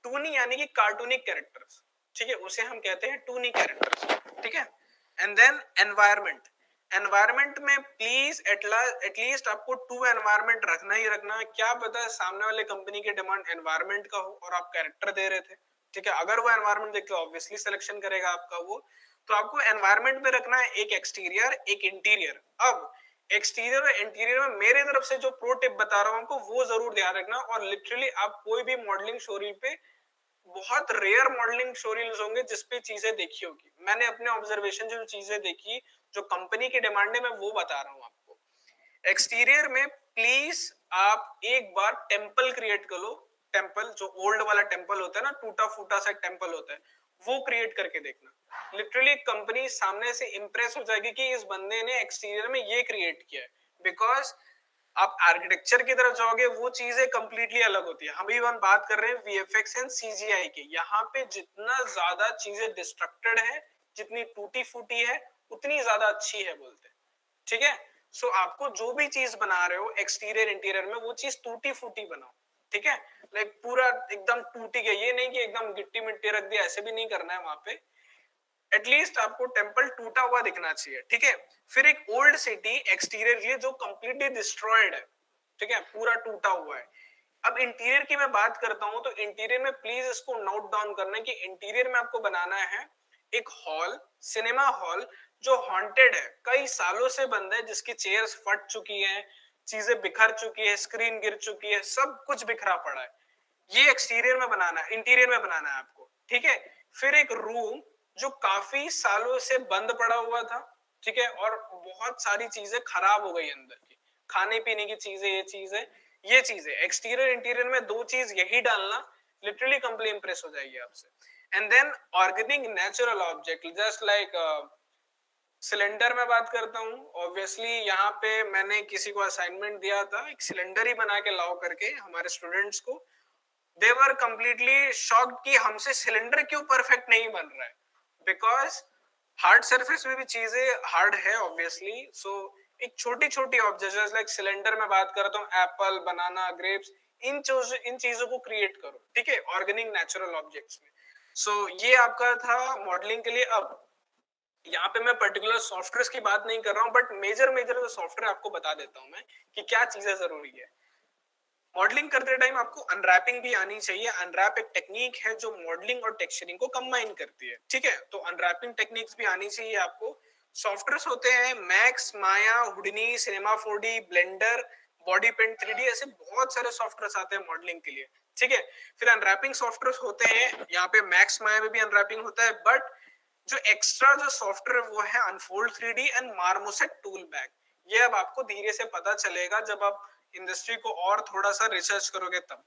टूनी यानी कि कार्टूनिक कैरेक्टर्स, ठीक है, उसे हम कहते हैं टूनी कैरेक्टर्स, ठीक है। एंड देन एनवायरमेंट, एनवायरमेंट में प्लीज एटलीस्ट आपको 2 एनवायरमेंट रखना ही रखना। क्या पता सामने वाले कंपनी की डिमांड एनवायरमेंट का हो और आप कैरेक्टर दे रहे थे, ठीक है, अगर वो एनवायरमेंट देख के ऑब्वियसली सिलेक्शन करेगा आपका वो। तो आपको एनवायरमेंट में रखना है एक एक्सटीरियर एक इंटीरियर। अब एक्सटीरियर और इंटीरियर में मेरे तरफ से जो प्रो टिप बता रहा हूं आपको वो जरूर ध्यान रखना। और लिटरली आप कोई भी मॉडलिंग शोरील पे, बहुत रेयर मॉडलिंग शोरील्स होंगे जिसपे चीजें देखी होगी, मैंने अपने ऑब्जर्वेशन जो चीजें देखी जो कंपनी की डिमांड है मैं वो बता रहा हूँ आपको। एक्सटीरियर में प्लीज आप एक बार टेम्पल क्रिएट कर लो, टेम्पल जो ओल्ड वाला टेम्पल होता है ना, टूटा फूटा सा टेम्पल होता है, वो क्रिएट करके देखना। लिटरली कंपनी सामने से इंप्रेस हो जाएगी कि इस बंदे ने एक्सटीरियर में ये क्रिएट किया है। बिकॉज आप आर्किटेक्चर की तरफ जाओगे वो चीजें कंप्लीटली अलग होती है। हम भी बात कर रहे हैं वीएफएक्स एंड सीजीआई की, यहाँ पे जितना ज्यादा चीजें डिस्ट्रक्टेड है, जितनी टूटी फूटी है, उतनी ज्यादा अच्छी है बोलते हैं, ठीक है। सो आपको जो भी चीज बना रहे हो एक्सटीरियर इंटीरियर में, वो चीज टूटी फूटी बनाओ, ठीक है। लाइक पूरा एकदम टूटी गई, ये नहीं कि एकदम गिट्टी मिट्टी रख दिया, ऐसे भी नहीं करना है वहां पे। एटलीस्ट आपको टेम्पल टूटा हुआ दिखना चाहिए, ठीक है। फिर एक ओल्ड सिटी एक्सटीरियर के लिए जो कंप्लीटली डिस्ट्रॉयड है, ठीक है, पूरा टूटा हुआ है। अब इंटीरियर की मैं बात करता हूं तो इंटीरियर में प्लीज इसको नोट डाउन करना है कि इंटीरियर में आपको बनाना है एक हॉल, सिनेमा हॉल जो हॉन्टेड है, कई सालों से बंद है, जिसकी चेयर्स फट चुकी हैं, चीजें बिखर चुकी है, स्क्रीन गिर चुकी है, सब कुछ बिखरा पड़ा है। ये एक्सटीरियर में बनाना है, इंटीरियर में बनाना है आपको, ठीक है। फिर एक रूम जो काफी सालों से बंद पड़ा हुआ था, ठीक है, और बहुत सारी चीजें खराब हो गई अंदर की, खाने पीने की चीजें, ये चीजें एक्सटीरियर इंटीरियर में दो चीज यही डालना, लिटरली कंपनी इंप्रेस हो जाएगी आपसे। And then organic natural object just like cylinder में बात करता हूँ, ऑब्वियसली यहाँ पे मैंने किसी को असाइनमेंट दिया था एक सिलेंडर ही बना के लाओ करके हमारे स्टूडेंट्स को। दे वर कंप्लीटली शॉक्ड कि हमसे सिलेंडर क्यों परफेक्ट नहीं बन रहा है। बिकॉज हार्ड सरफेस में भी चीजें हार्ड है ऑब्वियसली। सो एक छोटी छोटी ऑब्जेक्ट लाइक सिलेंडर में बात करता हूँ, एप्पल, बनाना, ग्रेप्स, इन चीजों को क्रिएट करो, ठीक है, ऑर्गेनिक नेचुरल ऑब्जेक्ट्स में। सो ये आपका था मॉडलिंग के लिए। अब यहाँ पे मैं पर्टिकुलर सॉफ्टवेयर की बात नहीं कर रहा हूँ, बट मेजर मेजर सॉफ्टवेयर आपको बता देता हूँ मैं कि क्या चीजें जरूरी है। मॉडलिंग करते टाइम आपको अनरैपिंग भी आनी चाहिए। अनरैप एक टेक्निक है जो मॉडलिंग और टेक्सचरिंग को कंबाइन करती है, ठीक है। तो अनरैपिंग टेक्निक्स भी आनी चाहिए आपको। सॉफ्टवेयर्स होते हैं Max, Maya, Houdini, Cinema 4D, Blender, Body Paint 3D, ऐसे बहुत सारे सॉफ्टवेयर्स आते हैं मॉडलिंग के लिए, ठीक है। फिर अनरैपिंग सॉफ्टवेयर्स होते हैं, यहाँ पे मैक्स, माया में भी अनरैपिंग होता है, बट जो एक्स्ट्रा जो सॉफ्टवेयर वो है unfold 3D and marmoset tool bag. ये अब आपको धीरे से पता चलेगा जब आप इंडस्ट्री को और थोड़ा सा रिसर्च करोगे तब,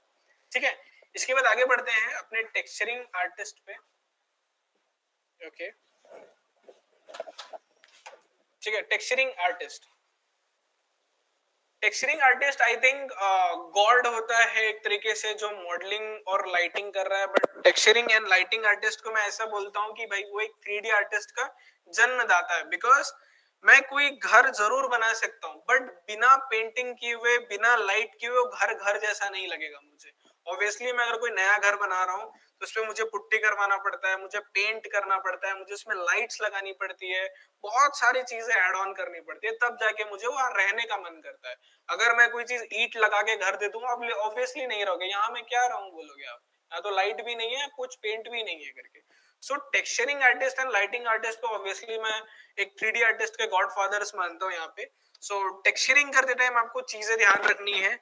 ठीक है। इसके बाद आगे बढ़ते हैं अपने टेक्सचरिंग आर्टिस्ट पे। ओके, ठीक है। Texturing artist, texturing artist I think God होता है एक तरीके से जो मॉडलिंग और लाइटिंग कर रहा है। But texturing and lighting artist को मैं ऐसा बोलता हूँ कि भाई वो एक 3D आर्टिस्ट का जन्मदाता है। बिकॉज मैं कोई घर जरूर बना सकता हूँ, बट बिना पेंटिंग किए हुए, बिना लाइट किए हुए वो घर घर जैसा नहीं लगेगा मुझे। ऑब्वियसली मैं अगर कोई नया घर बना रहा हूँ तो उसमें मुझे पुट्टी करवाना पड़ता है, मुझे पेंट करना पड़ता है, मुझे उसमें लाइट्स लगानी पड़ती है, बहुत सारी चीजें ऐड ऑन करनी पड़ती है, तब जाके मुझे वहां रहने का मन करता है। अगर मैं कोई चीज ईंट लगा के घर दे दूंगा, आप ऑब्वियसली नहीं रहोगे, यहाँ मैं क्या रहूं बोलोगे आप, यहाँ तो लाइट भी नहीं है, कुछ पेंट भी नहीं है करके। So texturing artist and lighting artist को ऑब्वियसली मैं एक 3D आर्टिस्ट के गॉडफादर्स मानता हूँ यहाँ पे। सो टेक्सचरिंग करते टाइम आपको चीजें ध्यान रखनी है।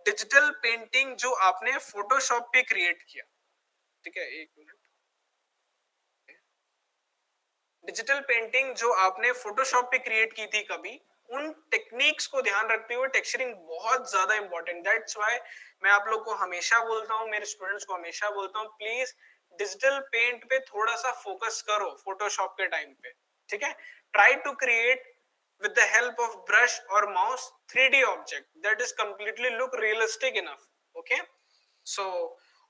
डिजिटल पेंटिंग जो आपने फोटोशॉप पे क्रिएट किया, ठीक है, एक मिनट। डिजिटल पेंटिंग जो आपने फोटोशॉप पे क्रिएट की थी कभी, उन टेक्निक्स को ध्यान रखते हुए टेक्सचरिंग बहुत ज्यादा इंपॉर्टेंट। दैट्स व्हाई मैं आप लोग को हमेशा बोलता हूँ, मेरे स्टूडेंट्स को हमेशा बोलता हूँ, प्लीज डिजिटल पेंट पे थोड़ा सा फोकस करो फोटोशॉप के टाइम पे, ठीक है। Try to create with the help of brush or mouse 3D object that is completely look realistic enough, okay। So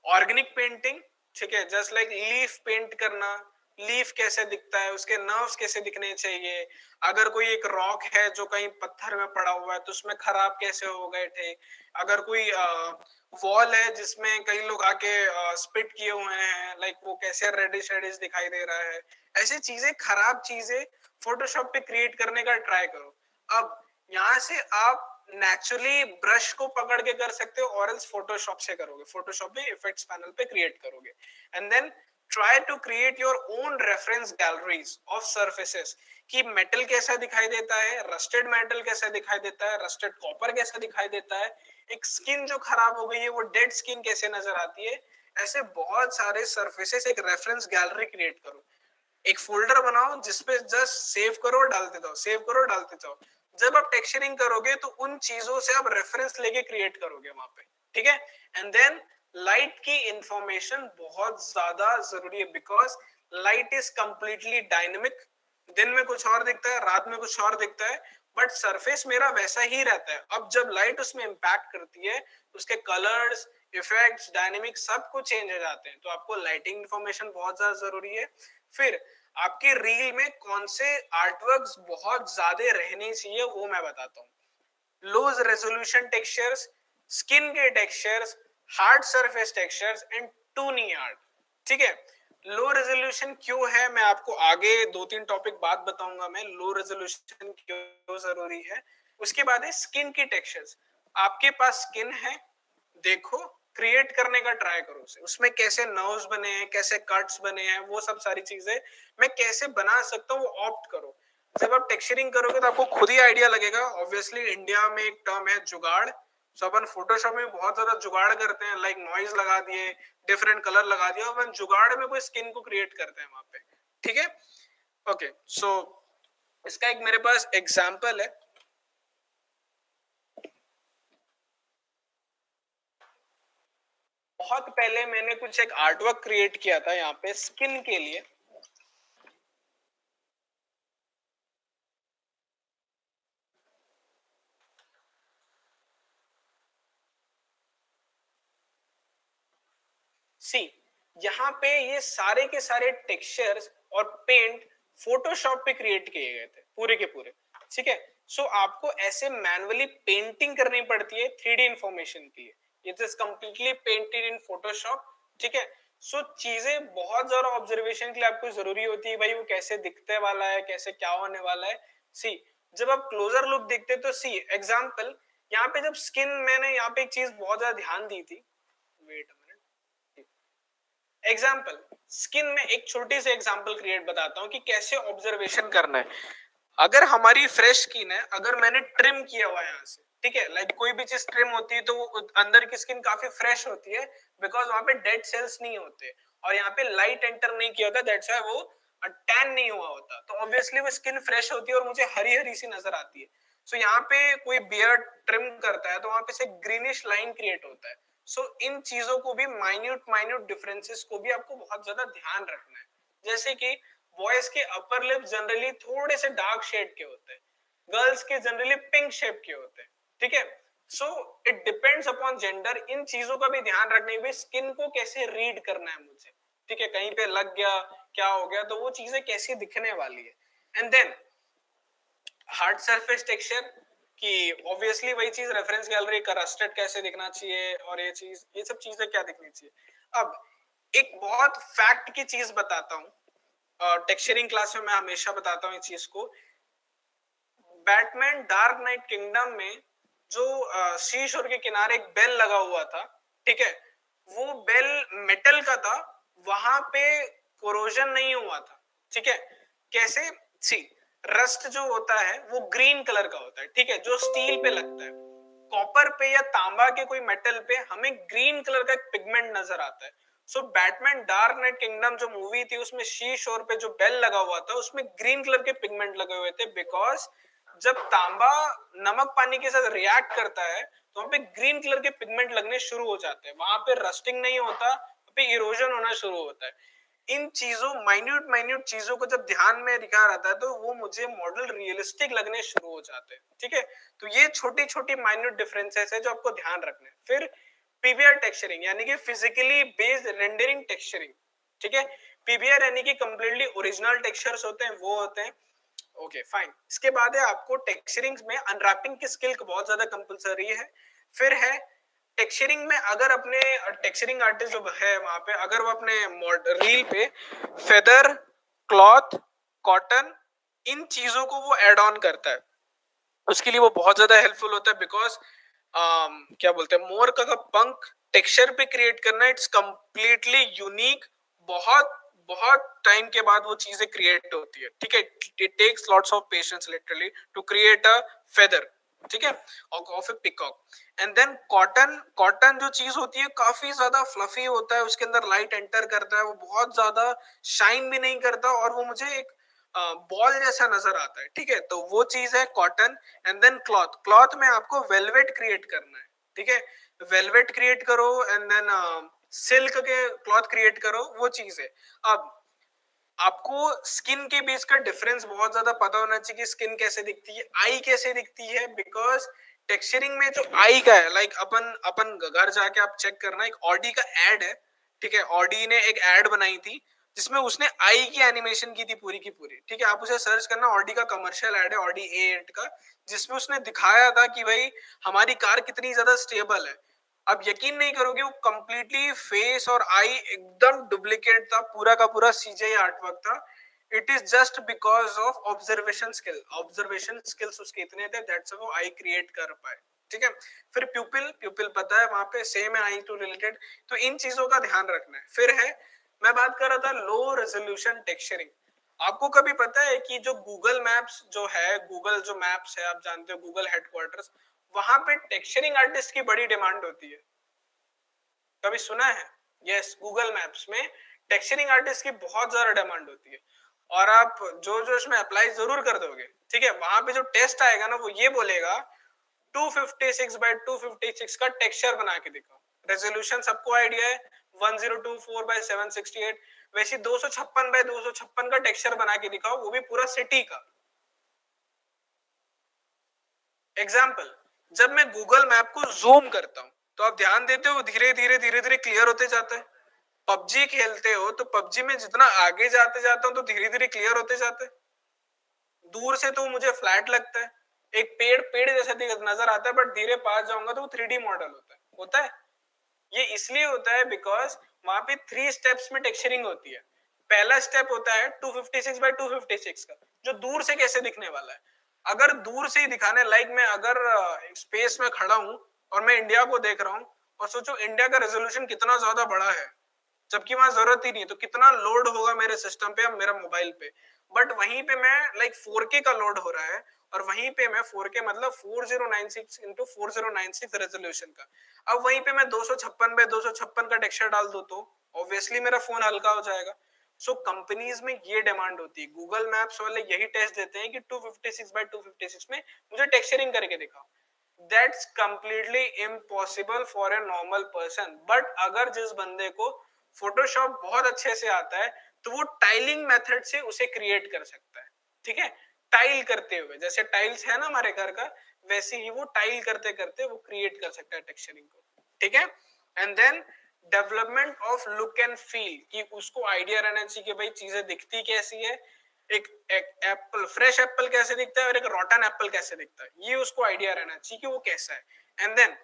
organic painting, ठीक है, जस्ट लाइक लीफ पेंट करना, लीफ कैसे दिखता है, उसके नर्व्स कैसे दिखने चाहिए। अगर कोई एक रॉक है जो कहीं पत्थर में पड़ा हुआ है तो उसमें खराब कैसे हो गए थे। अगर कोई वॉल है जिसमें कई लोग आके स्पिट किए हुए हैं, लाइक वो कैसे रेडिश रेडिश दिखाई दे रहा है, ऐसी चीजें, खराब चीजें फोटोशॉप पे क्रिएट करने का ट्राई करो। अब यहाँ से आप नेचुरली ब्रश को पकड़ के कर सकते हो, और एल्स फोटोशॉप से करोगे, फोटोशॉप में इफेक्ट्स पैनल पे क्रिएट करोगे। And then try to create your own reference galleries of surfaces, कि मेटल कैसा दिखाई देता है, रस्टेड मेटल कैसा दिखाई देता है, रस्टेड कॉपर कैसा दिखाई देता है, एक स्किन जो खराब हो गई है वो डेड स्किन कैसे नजर आती है। ऐसे बहुत सारे सर्फेसेस, एक रेफरेंस गैलरी क्रिएट करो, एक फोल्डर बनाओ जिसपे जस्ट सेव करो, डालते जाओ, सेव करो, डालते जाओ। जब आप टेक्सचरिंग करोगे तो उन चीजों से आप रेफरेंस लेके क्रिएट करोगे वहां पे, ठीक है। एंड देन लाइट की इंफॉर्मेशन बहुत ज्यादा जरूरी है, because light is completely dynamic. दिन में कुछ और दिखता है, रात में कुछ और दिखता है, बट सरफेस मेरा वैसा ही रहता है। अब जब लाइट उसमें इंपैक्ट करती है उसके कलर्स, इफेक्ट्स, डायनेमिक सब कुछ चेंज हो जाते हैं। तो आपको लाइटिंग इंफॉर्मेशन बहुत ज्यादा जरूरी है। फिर आपके रील में कौन से आर्टवर्क्स बहुत ज्यादा रहने चाहिए वो मैं बताता हूँ। लो रेजोल्यूशन टेक्सचर्स, स्किन के textures, hard surface textures and tooni art, ठीक है। लो रेजोल्यूशन क्यों है मैं आपको आगे 2-3 टॉपिक बाद बताऊंगा, मैं लो रेजोल्यूशन क्यों जरूरी है। उसके बाद है स्किन की टेक्सचर्स। आपके पास स्किन है, देखो, क्रिएट करने का ट्राई करो उसे, उसमें कैसे नर्व्स बने हैं, कैसे कट्स बने हैं, वो सब सारी चीजें मैं कैसे बना सकता हूँ वो ऑप्ट करो। जब आप टेक्सचरिंग करोगे तो आपको खुद ही आइडिया लगेगा। ऑब्वियसली इंडिया में एक टर्म है जुगाड़, सो अपन फोटोशॉप में बहुत ज्यादा जुगाड़ करते हैं, लाइक नॉइज लगा दिए, डिफरेंट कलर लगा दिया, अपन जुगाड़ में कोई स्किन को क्रिएट करते हैं वहां पे, ठीक है। ओके, सो इसका एक मेरे पास एग्जाम्पल है। बहुत पहले मैंने कुछ एक आर्टवर्क क्रिएट किया था यहाँ पे स्किन के लिए। सी, यहाँ पे ये सारे के सारे टेक्सचर्स और पेंट फोटोशॉप पे क्रिएट किए गए थे पूरे के पूरे, ठीक है। सो आपको ऐसे मैनुअली पेंटिंग करनी पड़ती है 3D इंफॉर्मेशन के लिए। It is completely painted in Photoshop, ठीक है। सो चीजें बहुत ज्यादा ऑब्जर्वेशन के लिए आपको जरूरी होती है भाई, वो कैसे दिखने वाला है, कैसे क्या होने वाला है। सी, जब आप क्लोजर लुक देखते तो सी एग्जाम्पल, यहाँ पे जब स्किन, मैंने यहाँ पे एक चीज बहुत ज्यादा ध्यान दी थी, वेट मिनट, एग्जाम्पल स्किन में एक छोटी सी एग्जाम्पल क्रिएट बताता हूँ कि कैसे ऑब्जर्वेशन करना है। अगर हमारी फ्रेश स्किन है, अगर मैंने ट्रिम किया हुआ है यहाँ से, ठीक है, लाइक कोई भी चीज ट्रिम होती है तो अंदर की स्किन काफी फ्रेश होती है, बिकॉज वहां पे डेड सेल्स नहीं होते और यहाँ पे लाइट एंटर नहीं किया होता, दैट्स व्हाई वो टैन नहीं हुआ होता, तो ऑब्वियसली वो स्किन फ्रेश होती है और मुझे हरी हरी सी नजर आती है। सो यहाँ पे कोई बियर्ड ट्रिम करता है तो वहां पे से ग्रीनिश लाइन क्रिएट होता है। सो इन चीजों को भी, माइन्यूट माइन्यूट डिफरेंसेस को भी आपको बहुत ज्यादा ध्यान रखना है। जैसे कि बॉयज के अपर लिप जनरली थोड़े से डार्क शेड के होते हैं, गर्ल्स के जनरली पिंक शेप के होते हैं, ठीक है। So it depends upon gender, इन चीजों का भी ध्यान रखने के, स्किन को कैसे रीड करना है मुझे, ठीक है, कहीं पे लग गया, क्या हो गया, तो वो चीजें कैसी दिखने वाली है। And then hard surface texture, कि ऑब्वियसली वही चीज रेफरेंस गैलरी का रस्टेड कैसे दिखना चाहिए, और ये चीज, ये सब चीजें क्या दिखनी चाहिए। अब एक बहुत फैक्ट की चीज बताता हूँ, टेक्सचरिंग क्लास में मैं हमेशा बताता हूँ इस चीज को। बैटमैन डार्क नाइट किंगडम में जो सी शोर के किनारे एक बेल लगा हुआ था, ठीक है, वो बेल मेटल का था, वहां पे कोरोजन नहीं हुआ था, ठीक है। कैसे, सी, रस्ट जो होता है वो ग्रीन कलर का होता है, ठीक है, जो स्टील पे लगता है। कॉपर पे या तांबा के कोई मेटल पे हमें ग्रीन कलर का एक पिगमेंट नजर आता है। सो बैटमैन डार्क नाइट किंगडम जो मूवी थी, उसमें शी शोर पे जो बेल लगा हुआ था उसमें ग्रीन कलर के पिगमेंट लगे हुए थे, बिकॉज जब तांबा नमक पानी के साथ रिएक्ट करता है तो वहां पे ग्रीन कलर के पिगमेंट लगने शुरू हो जाते हैं, वहां पे रस्टिंग नहीं होता, वहां पे इरोजन होना शुरू होता है। इन चीजों, माइन्यूट माइन्यूट चीजों को जब ध्यान में दिखा रहता है तो वो मुझे मॉडल रियलिस्टिक लगने शुरू हो जाते हैं, ठीक है। तो ये छोटी छोटी माइन्यूट डिफरेंसेस है जो आपको ध्यान रखने हैं। फिर पीबीआर टेक्सचरिंग, यानी कि फिजिकली बेस्ड रेंडरिंग टेक्सचरिंग, ठीक है। पीबीआर यानी कि कंप्लीटली ओरिजिनल टेक्सचर्स होते हैं, वो होते हैं, ओके फाइन। इसके बाद है आपको टेक्सचरिंग में अनरैपिंग की स्किल बहुत ज्यादा कंपलसरी है। फिर है टेक्सचरिंग में, अगर अपने टेक्सचरिंग आर्टिस्ट जो है वहां पे, अगर वो अपने रील पे फेदर, क्लॉथ, कॉटन, इन चीजों को वो एड ऑन करता है, उसके लिए वो बहुत ज्यादा हेल्पफुल होता है, बिकॉज क्या बोलते हैं, मोर का पंख टेक्सचर पे क्रिएट करना, इट्स कंप्लीटली यूनिक। बहुत बहुत टाइम के बाद वो चीजें क्रिएट होती है, ठीक है। It takes lots of patience literally to create a feather, ठीक है, of a peacock. And then cotton, cotton जो चीज होती है काफी ज्यादा फ्लफी होता है, उसके अंदर लाइट एंटर करता है, वो बहुत ज्यादा शाइन भी नहीं करता और वो मुझे एक बॉल जैसा नजर आता है, ठीक है, तो वो चीज है cotton. And then cloth, cloth में आपको वेलवेट क्रिएट करना है, ठीक है, वेलवेट क्रिएट करो एंड देन सिल्क के क्लॉथ क्रिएट करो, वो चीज है। अब आपको स्किन के बीच का डिफरेंस बहुत ज्यादा पता होना चाहिए कि स्किन कैसे दिखती है, आई कैसे दिखती है, बिकॉज टेक्सचरिंग में जो आई का है, लाइक अपन अपन घर जाके आप चेक करना, एक ऑडी का एड है, ठीक है, ऑडी ने एक एड बनाई थी जिसमें उसने आई की एनिमेशन की थी पूरी की पूरी, ठीक है, आप उसे सर्च करना, ऑडी का कमर्शियल एड है, ऑडी A8 का, जिसमें उसने दिखाया था कि भाई हमारी कार कितनी ज्यादा स्टेबल है। अब यकीन नहीं करोगे, वो कंप्लीटली फेस और आई एकदम डुप्लीकेट था, पूरा का पूरा सीजीआई आर्टवर्क था। It is just because of observation skill, observation skills उसके इतने थे, दैट्स वो आई क्रिएट कर पाए, ठीक है। फिर प्यूपिल, प्यूपिल पता है वहां पे सेम है आई टू रिलेटेड, तो इन चीजों का ध्यान रखना है। फिर है, मैं बात कर रहा था लो रेजोल्यूशन टेक्सचरिंग। आपको कभी पता है कि जो गूगल मैप्स जो है, गूगल जो मैप्स है, आप जानते हो गूगल हेडक्वार्टर्स, वहां पे टेक्सचरिंग आर्टिस्ट की बड़ी डिमांड होती है, कभी सुना है? यस, गूगल मैप्स में टेक्सचरिंग आर्टिस्ट की बहुत ज्यादा डिमांड होती है, और आप जो जो इसमें अप्लाई जरूर कर दोगे, ठीक है, वहां पे जो टेस्ट आएगा ना, वो ये बोलेगा 256 बाय 256 का टेक्सचर बना के दिखाओ। रेजोल्यूशन सबको आइडिया है, 1024 बाय 768, वैसे 256 बाय 256 का टेक्सचर बना के दिखाओ, वो भी पूरा सिटी का। एग्जाम्पल, जब मैं गूगल मैप को जूम करता हूं तो आप ध्यान देते हो धीरे धीरे धीरे धीरे क्लियर होते जाता है। पबजी खेलते हो तो पबजी में जितना आगे जाते जाता हूं तो धीरे धीरे क्लियर होते जाते हैं। दूर से तो मुझे फ्लैट लगता है, एक पेड़ पेड़ जैसा नजर आता है, बट धीरे पास जाऊंगा तो वो 3D मॉडल होता है। ये इसलिए होता है बिकॉज वहां पे 3 स्टेप्स में टेक्सचरिंग होती है। पहला स्टेप होता है 256 बाय 256 का, जो दूर से कैसे दिखने वाला है। अगर दूर से ही दिखाने, लाइक मैं अगर स्पेस में खड़ा हूं और मैं इंडिया को देख रहा हूं, और सोचो इंडिया का रेजोल्यूशन कितना ज्यादा बड़ा है, जबकि वहां जरूरत ही नहीं है, तो कितना लोड होगा मेरे सिस्टम पे या मेरा मोबाइल पे। बट वहीं पे मैं लाइक 4K का लोड हो रहा है, और वहीं पे मैं 4K मतलब 4096 इंटू 4096 रेजोल्यूशन का। अब वहीं पे मैं 256 बाय 256 का टेक्सचर डाल दूं तो ऑब्वियसली मेरा फोन हल्का हो जाएगा। सो कंपनीज में ये डिमांड होती है, गूगल मैप्स वाले यही टेस्ट देते हैं कि 256 बाय 256 में मुझे टेक्सचरिंग करके दिखाओ। That's completely impossible for a normal person. But अगर जिस बंदे को फोटोशॉप बहुत अच्छे से आता है, तो वो टाइलिंग मेथड से उसे क्रिएट कर सकता है। ठीक है, टाइल करते हुए, जैसे टाइल्स है ना हमारे घर का, वैसे ही वो टाइल करते करते वो क्रिएट कर सकता है टेक्सचरिंग को। ठीक है, and then development of look and feel, कि उसको आइडिया रहना चाहिए कि भाई चीजें दिखती कैसी है, एक एप्पल, फ्रेश एप्पल कैसे दिखता है और एक रॉटन एप्पल कैसे दिखता है, ये उसको आइडिया रहना चाहिए कि वो कैसा है। एंड देन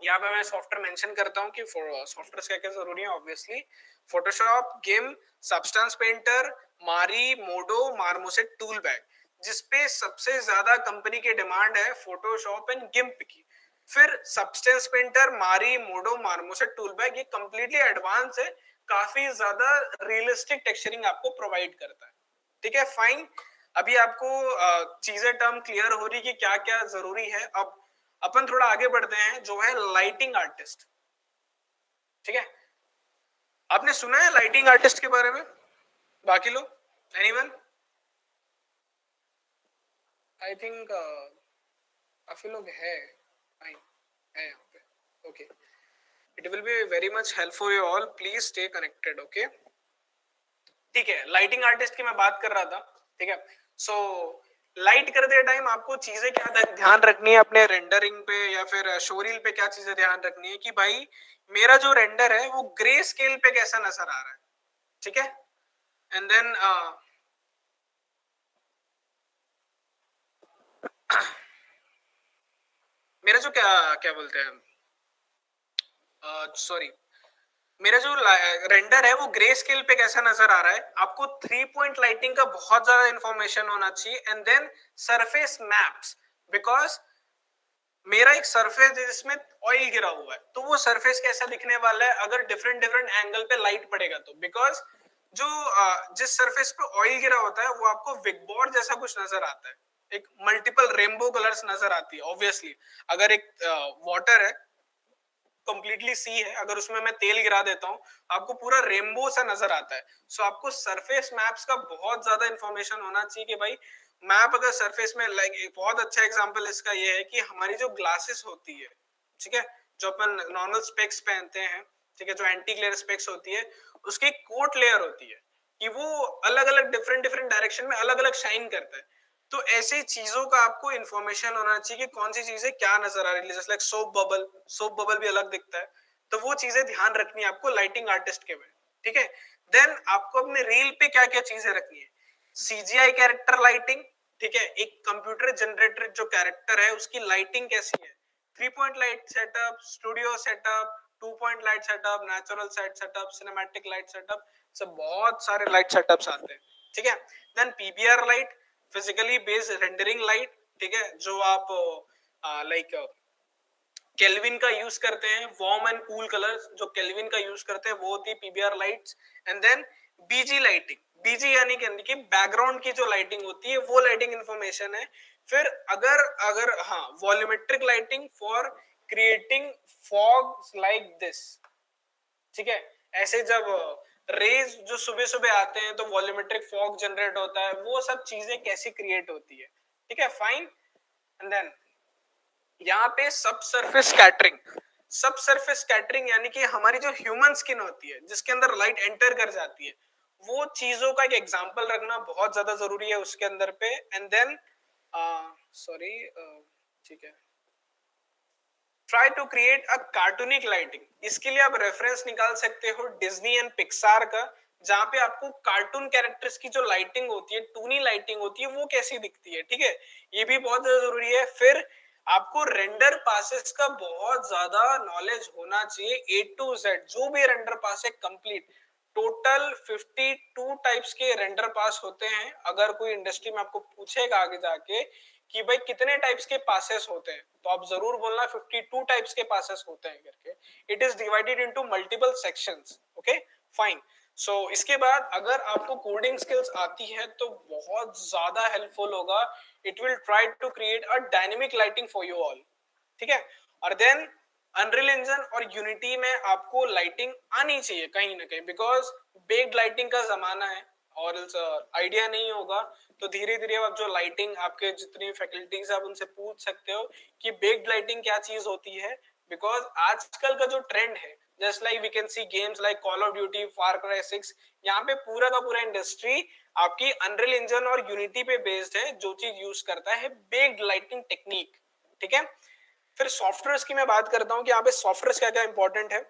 यहाँ पे मैं सॉफ्टवेयर मेंशन करता हूँ कि सॉफ्टवेयर क्या क्या जरूरी है। ऑब्वियसली फोटोशॉप, गिम, सब्सटेंस पेंटर, मारी, मोडो, मार्मोसेट, टूल बैग, जिसपे सबसे ज्यादा कंपनी की डिमांड है फोटोशॉप एंड गिम्प की। फिर सब्सटेंस पेंटर, मारी, मोडो, मार्मोसेट, टूल बैग, ये कंप्लीटली एडवांस है, काफी ज्यादा रियलिस्टिक टेक्सचरिंग आपको प्रोवाइड करता है। ठीक है, फाइन। अभी आपको चीजें टर्म क्लियर हो रही कि क्या क्या जरूरी है। अब अपन थोड़ा आगे बढ़ते हैं, जो है लाइटिंग आर्टिस्ट। ठीक है, आपने सुना है लाइटिंग आर्टिस्ट के बारे में? बाकी लोग, एनीवन? आई थिंक काफी लोग है, फाइन है यहाँ पे। Okay, it will be very much help for you all, please stay connected. Okay, ठीक है, लाइटिंग आर्टिस्ट की मैं बात कर रहा था। ठीक है, सो लाइट करते टाइम आपको चीजें क्या ध्यान रखनी है अपने रेंडरिंग पे या फिर शोरील पे, क्या चीजें ध्यान रखनी है कि भाई मेरा जो रेंडर है वो ग्रे स्केल पे कैसा नजर आ रहा है। ठीक है, एंड देन मेरा जो क्या क्या बोलते हैं, सॉरी, मेरा जो रेंडर है वो ग्रे स्केल पे कैसा नजर आ रहा है। आपको 3 पॉइंट लाइटिंग का बहुत ज्यादा इंफॉर्मेशन होना चाहिए। And then surface maps, because मेरा एक सरफेस है जिसमें ऑयल गिरा हुआ है, तो वो सरफेस कैसा दिखने वाला है अगर डिफरेंट डिफरेंट एंगल पे लाइट पड़ेगा तो। बिकॉज जो जिस सरफेस पे ऑयल गिरा होता है वो आपको विगबोर जैसा कुछ नजर आता है, एक मल्टीपल रेनबो कलर्स नजर आती है। ऑब्वियसली अगर एक वाटर है, कंप्लीटली सी है, अगर उसमें मैं तेल गिरा देता हूँ आपको पूरा रेनबो सा नजर आता है। सो आपको सरफेस मैप्स का बहुत ज्यादा इंफॉर्मेशन होना चाहिए कि भाई मैप अगर सरफेस में, लाइक एक बहुत अच्छा एग्जांपल इसका ये है कि हमारी जो ग्लासेस होती है, ठीक है, जो अपन नॉर्मल स्पेक्स पहनते हैं, ठीक है, जो एंटी ग्लेयर स्पेक्स होती है, उसकी कोट लेयर होती है कि वो अलग अलग डिफरेंट डिफरेंट डायरेक्शन में अलग अलग शाइन करता है। तो ऐसी चीजों का आपको इन्फॉर्मेशन होना चाहिए कि कौन सी चीजें क्या नजर आ रही है। जैसे लाइक सोप बबल भी अलग दिखता है, तो वो चीजें ध्यान रखनी है आपको लाइटिंग आर्टिस्ट के में। ठीक है, देन आपको अपने रील पे क्या क्या चीजें रखनी है। सीजीआई कैरेक्टर लाइटिंग, ठीक है, एक कंप्यूटर जनरेटेड जो कैरेक्टर है उसकी लाइटिंग कैसी है, 3 point light setup, studio setup, 2 point light setup, natural set setup, cinematic light setup, सब बहुत सारे लाइट सेटअप्स आते हैं। ठीक है, then PBR light, physically based rendering light, ठीक है, जो आप लाइक केल्विन का यूज करते हैं, वार्म एंड कूल कलर्स जो केल्विन का यूज करते हैं वो होती है PBR lights. And then BG lighting, BG यानी कि बैकग्राउंड की जो लाइटिंग होती है वो लाइटिंग इंफॉर्मेशन है। फिर अगर अगर हाँ, volumetric lighting for creating fogs like this. ठीक है, ऐसे जब रेज जो सुबह सुबह आते हैं तो वॉल्यूमेट्रिक फॉग जनरेट होता है, वो सब चीजें कैसे क्रिएट होती है। ठीक है, फाइन। एंड देन यहाँ पे सब सरफेस स्कैटरिंग, सब सरफेस स्कैटरिंग यानी कि हमारी जो ह्यूमन स्किन होती है जिसके अंदर लाइट एंटर कर जाती है, वो चीजों का एक एग्जांपल रखना बहुत ज्यादा जरूरी है उसके अंदर पे। एंड देन सॉरी, ठीक है, try to create a cartoonic lighting. इसके लिए आप रेफरेंस निकाल सकते हो डिज्नी एंड पिक्सार का, जहां पे आपको कार्टून कैरेक्टर्स की जो लाइटिंग होती है, टूनी लाइटिंग होती है, वो कैसी दिखती है। ठीक है, ये भी बहुत ज्यादा जरूरी है। फिर आपको रेंडर पासेस का बहुत ज्यादा नॉलेज होना चाहिए, A to Z जो भी रेंडर पास है कंप्लीट। टोटल 52 टाइप्स के रेंडर पास होते हैं। अगर कोई इंडस्ट्री में आपको पूछेगा आगे जाके कि भाई कितने टाइप्स के पासेस होते हैं, तो आप जरूर बोलना 52 टाइप्स के पासेस होते हैं करके। It is divided into multiple sections. Okay fine. So इसके बाद अगर आपको कोडिंग स्किल्स आती है तो बहुत ज्यादा हेल्पफुल होगा। It will try to create a dynamic lighting for you all. ठीक है। और देन अनरियल इंजन और यूनिटी में आपको लाइटिंग आनी चाहिए कहीं ना कहीं, बिकॉज बेस्ड लाइटिंग का जमाना है। और आइडिया नहीं होगा तो धीरे धीरे आप जो लाइटिंग आपके जितनी फैकल्टीज आप उनसे पूछ सकते हो कि बेस्ड लाइटिंग क्या चीज होती है। बिकॉज आजकल का जो ट्रेंड है, just like we can see games like Call of Duty, Far Cry 6, यहाँ पे पूरा का पूरा इंडस्ट्री आपकी अनरियल इंजन और यूनिटी पे बेस्ड है, जो चीज यूज करता है बेस्ड लाइटिंग टेक्निक। ठीक है। फिर सॉफ्टवेयर की मैं बात करता हूँ कि यहाँ पे सॉफ्टवेयर क्या क्या इंपॉर्टेंट है।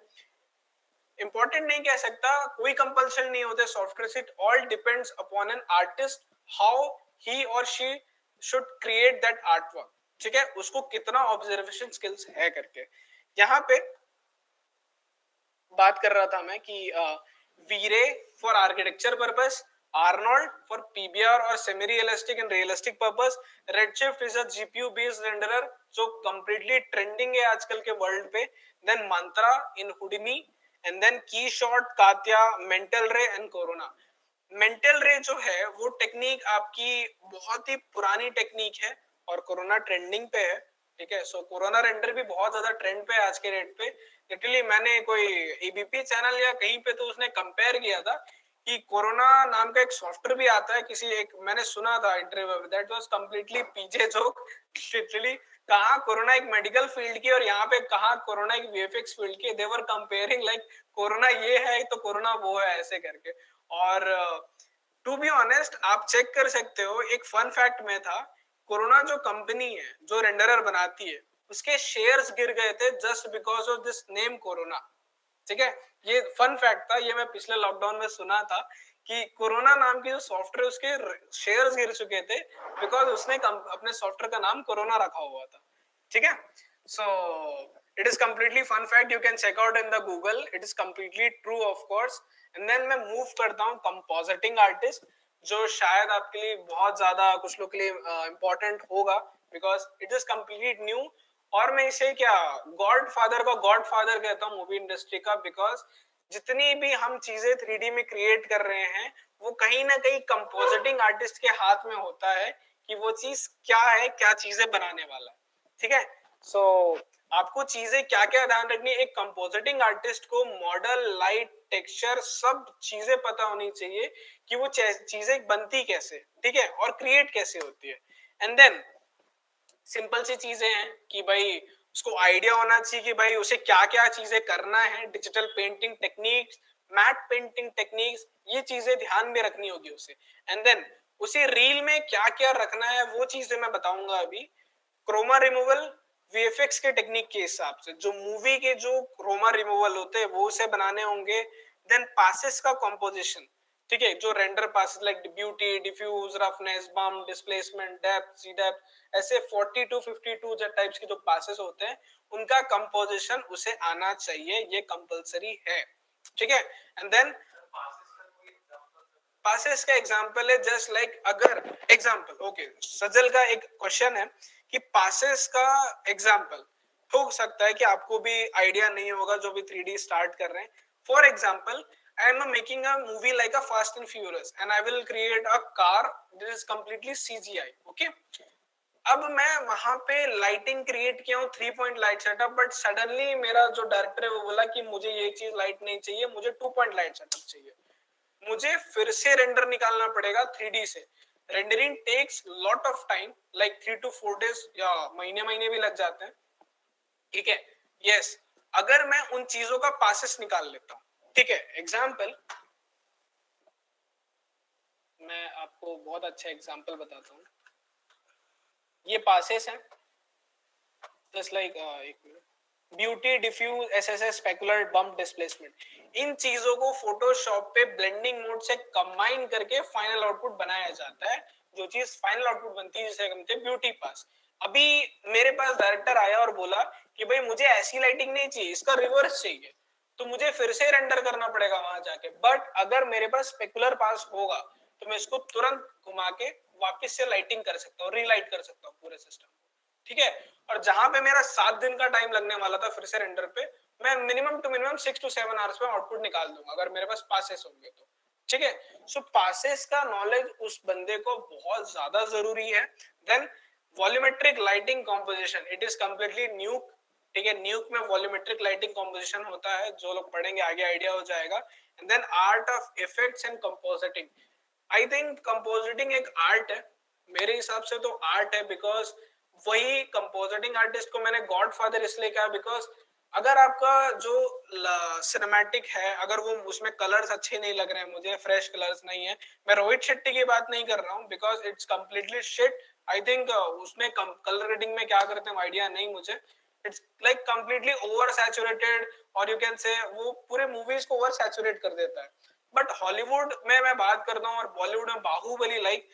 इंपॉर्टेंट नहीं कह सकता, कोई कंपल्शन नहीं होते software. It all depends upon an artist, how he और she should create that art work. ठीक है, उसको कितना ऑब्जर्वेशन स्किल्स है करके। यहाँ पे बात कर रहा था मैं कि V Ray for architecture purpose, Arnold for PBR और semi realistic and realistic purpose, Redshift is a GPU based renderer जो कंप्लीटली ट्रेंडिंग है आजकल के वर्ल्ड पे, then Mantra in Houdini, and then KeyShot, कात्या, mental ray and Corona. Mental ray जो है वो टेक्निक आपकी बहुत ही पुरानी टेक्निक है और कोरोना ट्रेंडिंग पे है। ठीक है। सो कोरोना रेंडर भी बहुत ज्यादा ट्रेंड पे है आज के रेट पे। लिटरली मैंने कोई एबीपी चैनल या कहीं पे तो उसने कंपेयर किया था कि कोरोना नाम का एक सॉफ्टवेयर भी आता है, किसी एक मैंने सुना था इंटरव्यू में, that was completely PJ joke. Literally कहाँ कोरोना एक मेडिकल फील्ड की और यहाँ पे कहाँ कोरोना एक वीएफएक्स फील्ड की, दे वर कंपेयरिंग लाइक कोरोना ये है तो कोरोना वो है ऐसे करके। और टू बी ऑनेस्ट आप चेक कर सकते हो, एक फन फैक्ट में था, कोरोना जो कंपनी है जो रेंडरर बनाती है उसके शेयर्स गिर गए थे just because of this name corona. ठीक है, ये फन फैक्ट था, ये मैं पिछले लॉकडाउन में सुना था कि कोरोना नाम की जो सॉफ्टवेयर उसके शेयर्स गिर चुके थे बिकॉज उसने अपने सॉफ्टवेयर का नाम कोरोना रखा हुआ था। ठीक है। So it is completely fun fact, you can check out in the Google, it is completely true of course. And then मैं मूव करता हूँ कंपोजिटिंग आर्टिस्ट, जो शायद आपके लिए बहुत ज्यादा कुछ लोग के लिए इंपॉर्टेंट होगा because it is complete new. और मैं इसे क्या गॉड फादर का गॉड फादर कहता हूँ मूवी इंडस्ट्री का, बिकॉज जितनी भी हम चीजें 3D में क्रिएट कर रहे हैं वो कहीं ना कहीं कंपोजिटिंग आर्टिस्ट के हाथ में होता है कि वो चीज क्या है, क्या चीजें बनाने वाला है। ठीक है। सो आपको चीजें क्या क्या ध्यान रखनी है, एक कंपोजिटिंग आर्टिस्ट को मॉडल, लाइट, टेक्सचर सब चीजें पता होनी चाहिए कि वो चीजें बनती कैसे, ठीक है, और क्रिएट कैसे होती है। एंड देन सिंपल सी चीजें हैं कि भाई उसको आइडिया होना चाहिए कि भाई उसे क्या क्या चीजें करना है, digital painting techniques, matte painting techniques, ये चीजें ध्यान में रखनी होगी उसे। एंड देन उसे रील में क्या क्या रखना है वो चीजें मैं बताऊंगा अभी। क्रोमा रिमूवल वीएफएक्स के टेक्निक के हिसाब से जो मूवी के जो क्रोमा रिमूवल होते हैं वो उसे बनाने होंगे। देन पासेस का कॉम्पोजिशन, ठीक है, जो render passes like beauty, diffuse, roughness, bump, displacement, depth, C depth, ऐसे 40 टू 52 टाइप्स के जो पासेस होते हैं उनका कंपोजिशन उसे आना चाहिए, ये कंपलसरी है। ठीक है। एंड देन पासेस का एग्जांपल है जस्ट लाइक अगर एग्जांपल ओके सजल का एक क्वेश्चन है कि पासेस का एग्जांपल हो सकता है कि आपको भी आइडिया नहीं होगा जो भी 3D स्टार्ट कर रहे हैं। For example I am making a movie like a fast and furious and I will create a car this is completely CGI. Okay, अब मैं वहां पे लाइटिंग क्रिएट किया हूँ, 3 point light setup, but suddenly मेरा जो डायरेक्टर है वो बोला कि मुझे ये चीज लाइट नहीं चाहिए, मुझे 2 पॉइंट लाइट सेटअप चाहिए। मुझे फिर से रेंडर निकालना पड़ेगा 3D से। Rendering takes lot of time like 3 to 4 days या महीने महीने भी लग जाते हैं। ठीक है। यस, अगर मैं उन चीजों का पासेस निकाल लेता हूँ, ठीक है, एग्जाम्पल मैं आपको बहुत अच्छा एग्जाम्पल बताता हूँ। ये पासेस हैं जस्ट लाइक एक minute, beauty, diffuse, SSS, specular, bump, displacement, इन चीजों को फोटोशॉप पे ब्लेंडिंग मोड से कंबाइन करके फाइनल आउटपुट बनाया जाता है। जो चीज फाइनल आउटपुट बनती है जिसे कहते हैं ब्यूटी पास। अभी मेरे पास डायरेक्टर आया और बोला कि भाई मुझे ऐसी लाइटिंग नहीं चाहिए, इसका रिवर्स चाहिए, तो मुझे फिर से रेंडर करना पड़ेगा वहां जाके। बट अगर मेरे पास स्पेकुलर पास होगा तो मैं इसको तुरंत घुमा के वापस से लाइटिंग कर सकता हूँ, रीलाइट कर सकता हूँ पूरे सिस्टम को, ठीक है। और जहां पे मेरा 7 दिन का टाइम लगने वाला था फिर से रेंडर पे, मैं minimum to minimum 6 to 7 hours में आउटपुट निकाल दूंगा अगर मेरे पास पासेस होंगे तो, ठीक है। सो पासेस का नॉलेज उस बंदे को बहुत ज्यादा जरूरी है। Then volumetric lighting composition, it is completely new, ठीक है। न्यूक में वॉल्यूमेट्रिक लाइटिंग कॉम्पोजिशन होता है, जो लोग पढ़ेंगे आगे आइडिया हो जाएगा। And then art of effects and compositing, I think compositing एक आर्ट है, मेरे हिसाब से तो आर्ट है, बिकॉज वही कंपोजिटिंग आर्टिस्ट को मैंने गॉड फादर इसलिए कहा बिकॉज अगर आपका जो सिनेमैटिक है, अगर वो उसमें कलर्स अच्छे नहीं लग रहे हैं, मुझे फ्रेश कलर्स नहीं है, मैं रोहित शेट्टी की बात नहीं कर रहा हूँ because it's completely shit. I think उसमें कलर ग्रेडिंग में क्या करते हैं आइडिया नहीं मुझे, it's like completely over saturated, और यू कैन से वो पूरे मूवीज को ओवर सैचुरेट कर देता है। बट हॉलीवुड में मैं बात करता हूँ और बॉलीवुड में बाहुबली, लाइक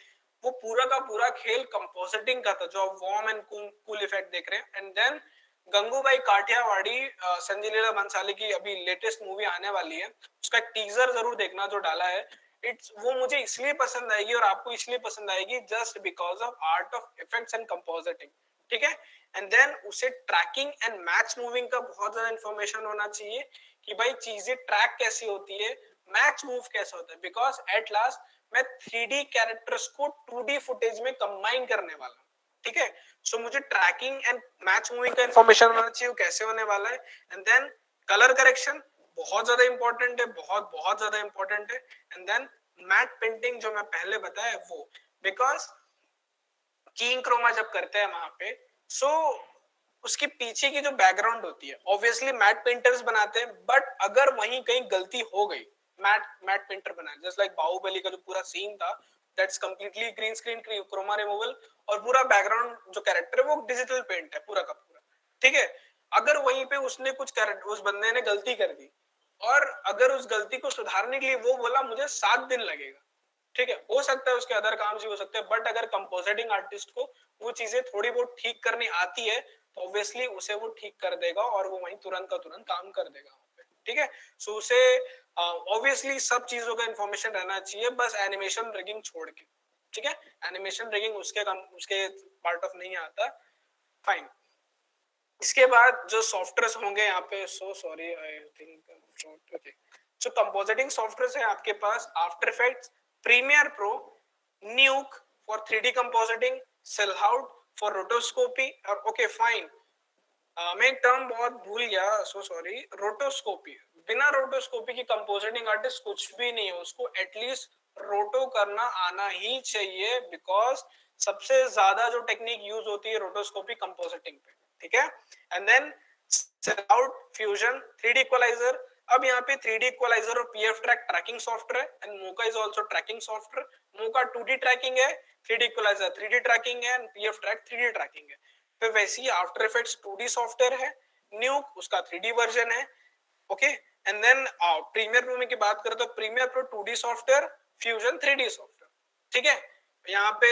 वो पूरा का पूरा खेल कंपोजिटिंग का था, जो आप वार्म एंड कूल इफेक्ट देख रहे हैं। एंड देन गंगूबाई काठियावाड़ी, संजय लीला भंसाली की अभी लेटेस्ट मूवी आने वाली है, उसका टीजर जरूर देखना जो डाला है। इट्स वो मुझे इसलिए पसंद आएगी और आपको इसलिए पसंद आएगी just because of art of effects and compositing, ठीक है। एंड देन उसे ट्रैकिंग एंड मैच मूविंग का बहुत ज्यादा इंफॉर्मेशन होना चाहिए कि भाई चीजें ट्रैक कैसी होती है, मैच मूव कैसा होता है, बिकॉज एट लास्ट मैं 3D कैरेक्टर्स को 2D फुटेज में कंबाइन करने वाला हूँ, ठीक है। सो मुझे ट्रैकिंग एंड मैच मूविंग का इंफॉर्मेशन होना चाहिए कैसे होने वाला है। एंड देन कलर करेक्शन बहुत ज्यादा इंपॉर्टेंट है, बहुत बहुत ज्यादा इंपॉर्टेंट है। एंड देन मैट पेंटिंग जो मैं पहले बताया वो, बिकॉज कीइंग क्रोमा जब करते हैं वहां पे, सो उसके पीछे की जो बैकग्राउंड होती है ऑब्वियसली मैट पेंटर्स बनाते हैं, बट अगर वहीं कहीं गलती हो गई, मैट मैट पेंटर बनाए, जस्ट लाइक बाहुबली का जो पूरा सीन था, that's completely green screen chroma removal, और पूरा बैकग्राउंड जो कैरेक्टर है वो डिजिटल पेंट है पूरा का पूरा, ठीक है। अगर वहीं पे उसने कुछ कैरेक्टर, उस बंदे ने गलती कर दी, और अगर उस गलती को सुधारने के लिए वो बोला मुझे 7 दिन लगेगा, ठीक है, हो सकता है उसके अदर काम से हो सकते हैं, बट अगर कंपोजिटिंग आर्टिस्ट को वो चीजें थोड़ी बहुत ठीक करनी आती है तो ऑब्वियसली उसे वो ठीक कर देगा और वो वहीं तुरंत का तुरंत काम कर देगा, ठीक है। सो उसे ऑब्वियसली सब चीजों का इंफॉर्मेशन रहना चाहिए, बस एनिमेशन रिगिंग छोड़ के, ठीक है। एनिमेशन रिगिंग उसके पार्ट ऑफ नहीं आता, फाइन। इसके बाद जो सॉफ्टवेयर्स होंगे यहाँ पे, so sorry I think okay, so compositing softwares है आपके पास After Effects, Premiere Pro, Nuke for 3D compositing, Silhouette for rotoscopy, और ओके फाइन, मैं एक टर्म बहुत भूल गया, सो सॉरी, रोटोस्कोपी। बिना रोटोस्कोपी की कंपोजिटिंग आर्टिस्ट कुछ भी नहीं है, उसको एटलीस्ट रोटो करना आना ही चाहिए, बिकॉज सबसे ज्यादा जो टेक्निक यूज होती है रोटोस्कोपी कंपोजिटिंग पे, ठीक है। And then out fusion 3D equalizer, अब यहाँ पे 3D इक्वलाइजर और पीएफ ट्रैक ट्रैकिंग सॉफ्टवेयर है, and Mocha is also tracking software. Mocha 2D tracking है, 3D इक्वलाइजर 3D ट्रैकिंग है, and PF track 3D tracking है। फिर वैसे ही आफ्टर इफेक्ट्स 2D सॉफ्टवेयर है, न्यूक उसका 3D वर्जन है, okay. And then Premiere Pro की बात करें तो Premiere Pro 2D software, Fusion 3D software, ठीक है। यहाँ पे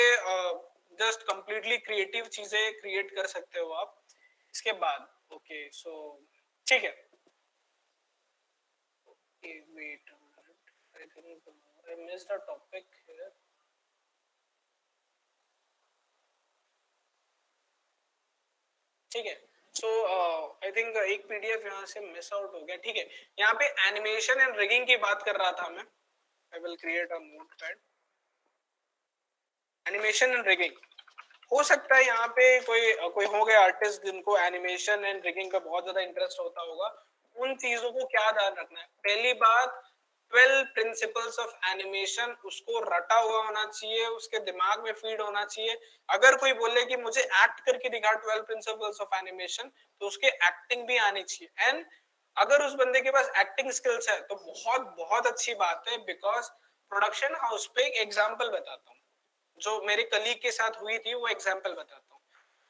जस्ट कंप्लीटली क्रिएटिव चीजें क्रिएट कर सकते हो आप। इसके बाद ओके सो ठीक है, wait I think I missed a topic here, ठीक है। सो आई थिंक एक पीडीएफ यहाँ से मिस आउट हो गया, ठीक है। यहाँ पे एनिमेशन एंड रिगिंग की बात कर रहा था मैं, I will create a notepad. Animation and rigging, हो सकता है यहाँ पे कोई हो गए आर्टिस्ट जिनको एनिमेशन एंड रिगिंग का बहुत ज्यादा इंटरेस्ट होता होगा। उन चीजों को क्या ध्यान रखना है, पहली बात 12 प्रिंसिपल्स ऑफ एनिमेशन उसको रटा हुआ होना चाहिए, उसके दिमाग में फीड होना चाहिए। अगर कोई बोले कि मुझे एक्ट करके दिखा 12 प्रिंसिपल्स ऑफ एनिमेशन, तो उसके एक्टिंग भी आनी चाहिए। एंड अगर उस बंदे के पास एक्टिंग स्किल्स है तो बहुत बहुत अच्छी बात है, बिकॉज प्रोडक्शन हाउस पे एक एग्जाम्पल बताता हूँ जो मेरे कलीग के साथ हुई थी, वो एग्जाम्पल बताता हूँ।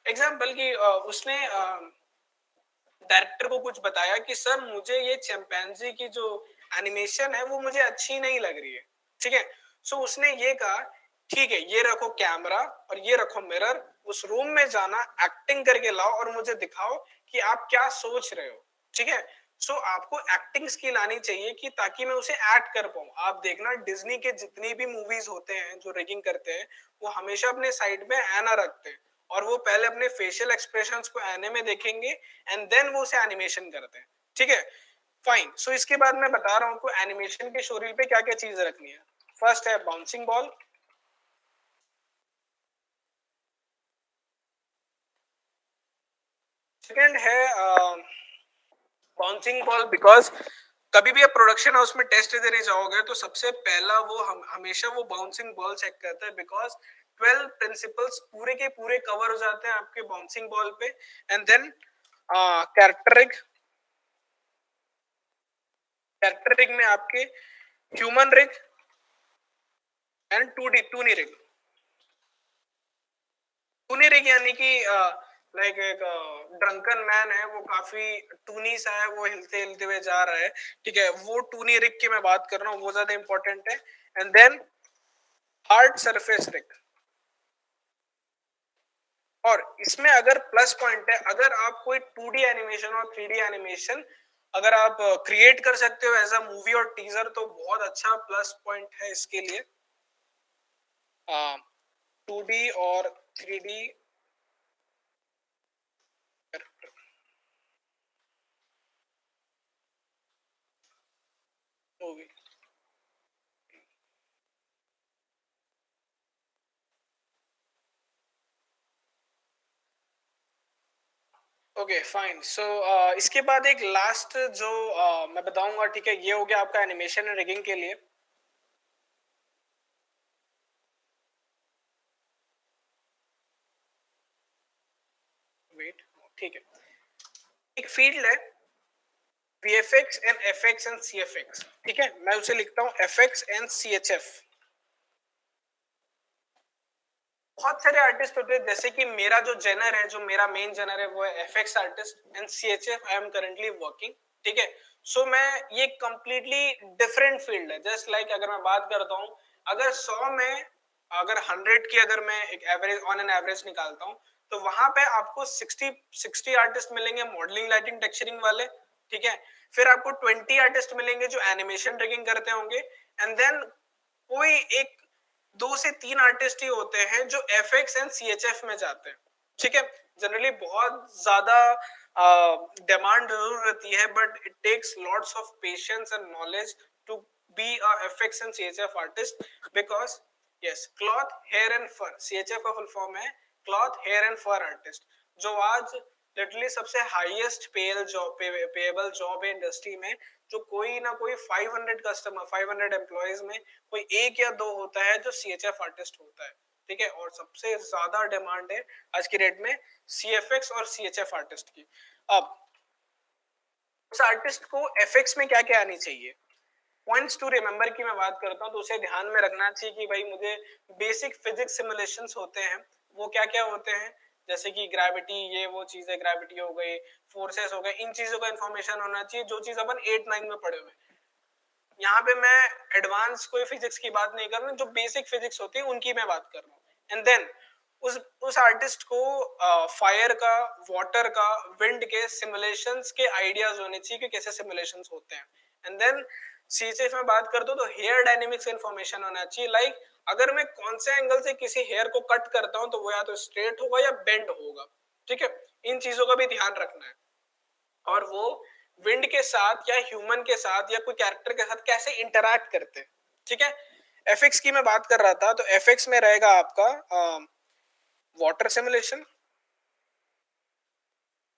एग्जाम्पल की उसने डायरेक्टर को कुछ बताया कि सर मुझे ये चिंपैंजी की जो एनिमेशन है वो मुझे अच्छी नहीं लग रही है, ठीक है। सो उसने ये कहा ठीक है, ये रखो कैमरा और ये रखो मिरर, उस रूम में जाना, एक्टिंग करके लाओ और मुझे दिखाओ कि आप क्या सोच रहे हो, ठीक है। सो आपको एक्टिंग स्किल आनी चाहिए कि ताकि मैं उसे एक्ट कर पाऊं। आप देखना डिज्नी के जितनी भी मूवीज होते हैं जो रिगिंग करते हैं, वो हमेशा अपने साइड में ऐना रखते हैं और वो पहले अपने फेशियल एक्सप्रेशंस को ऐने में देखेंगे एंड देन वो उसे एनिमेशन करते हैं, ठीक है। फाइन, सो इसके बाद मैं बता रहा हूँ आपको एनिमेशन के शोरील पे क्या क्या चीज रखनी है। फर्स्ट है बाउंसिंग बॉल, सेकंड है बाउंसिंग बॉल, बिकॉज कभी भी आप प्रोडक्शन हाउस में टेस्ट देने जाओगे तो सबसे पहला वो हमेशा वो बाउंसिंग बॉल चेक करता है, बिकॉज 12 प्रिंसिपल्स पूरे के पूरे कवर हो जाते हैं आपके बाउंसिंग बॉल पे। एंड देन कैरेक्टर रिग में आपके human rig and tooni rig. Tooni rig यानी कि लाइक एक ड्रंकन मैन है, वो काफी टूनी सा है, वो हिलते हिलते हुए जा रहा है, ठीक है, वो टूनी रिग की मैं बात कर रहा हूँ, वो ज्यादा इंपॉर्टेंट है। And then hard surface rig. और इसमें अगर प्लस पॉइंट है, अगर आप कोई 2D एनिमेशन और 3D एनिमेशन अगर आप क्रिएट कर सकते हो एज अ मूवी और टीजर, तो बहुत अच्छा प्लस पॉइंट है इसके लिए। 2D और 3D movie. Okay fine, so इसके बाद एक लास्ट जो मैं बताऊंगा, ठीक है, ये हो गया आपका एनिमेशन एंड रिगिंग के लिए। वेट, ठीक है, एक फील्ड है VFX and FX and CFX, ठीक है, मैं उसे लिखता हूँ FX एंड CHF। बहुत सारे आर्टिस्ट होते हैं, जैसे कि मेरा जो जेनर है, जो मेरा मेन जेनर है, वो है FX artist and CHF I am currently working, ठीक है। सो मैं ये कंप्लीटली डिफरेंट फील्ड है। जस्ट लाइक अगर मैं बात करता हूँ, अगर 100 में अगर 100 की अगर मैं एक एवरेज ऑन एन एवरेज निकालता हूँ, तो वहां पे आपको 60 आर्टिस्ट मिलेंगे मॉडलिंग लाइटिंग टेक्सचरिंग वाले, ठीक है। फिर आपको 20 आर्टिस्ट मिलेंगे जो एनिमेशन ट्रिगिंग करते होंगे, एंड देन कोई एक 2 से 3 आर्टिस्ट ही होते हैं जो FX एंड CHF में जाते हैं, ठीक है। जनरली बहुत ज्यादा डिमांड जरूर रहती है, but it takes lots of patience and knowledge to be a FX and CHF artist, because yes, cloth hair and fur, CHF का फुल फॉर्म है cloth hair and fur artist, जो आज लिटरली सबसे हाईएस्ट पेएबल जॉब है इंडस्ट्री में, जो कोई ना कोई 500 कस्टमर 500 एम्प्लॉयज में कोई एक या दो होता है जो CHF आर्टिस्ट होता है, ठीक है। और सबसे ज्यादा डिमांड है आज की डेट में CFX और CHF आर्टिस्ट की। अब उस आर्टिस्ट को FX में क्या क्या आनी चाहिए, पॉइंट्स टू रिमेंबर की मैं बात करता हूँ, तो उसे ध्यान में रखना चाहिए कि भाई मुझे बेसिक फिजिक्स सिमुलेशंस होते हैं, वो क्या क्या होते हैं, जैसे कि ग्रेविटी, ये वो चीज है, ग्रेविटी हो गई, फोर्सेस हो गए, इन चीजों का इन्फॉर्मेशन होना चाहिए, जो चीज अपन 8-9 में पढ़े हुए। यहाँ पे मैं एडवांस कोई फिजिक्स की बात नहीं कर रहा हूँ, जो बेसिक फिजिक्स होती है उनकी मैं बात कर रहा हूँ। एंड देन उस आर्टिस्ट को फायर का, वाटर का, विंड के सिमुलेशंस के आइडियाज होने चाहिए कि कैसे सिमुलेशंस होते हैं। एंड देन CHF में बात कर दो तो हेयर डायनेमिक्स इन्फॉर्मेशन होना चाहिए, लाइक अगर मैं कौन से एंगल से किसी हेयर को कट करता हूं तो वो या तो स्ट्रेट होगा या बेंड होगा, ठीक है। इन चीजों का भी ध्यान रखना है। और वो विंड के साथ या ह्यूमन के साथ या कोई कैरेक्टर के साथ कैसे इंटरैक्ट करते हैं, ठीक है। FX की मैं बात कर रहा था, तो FX में रहेगा आपका वाटर सिमुलेशन,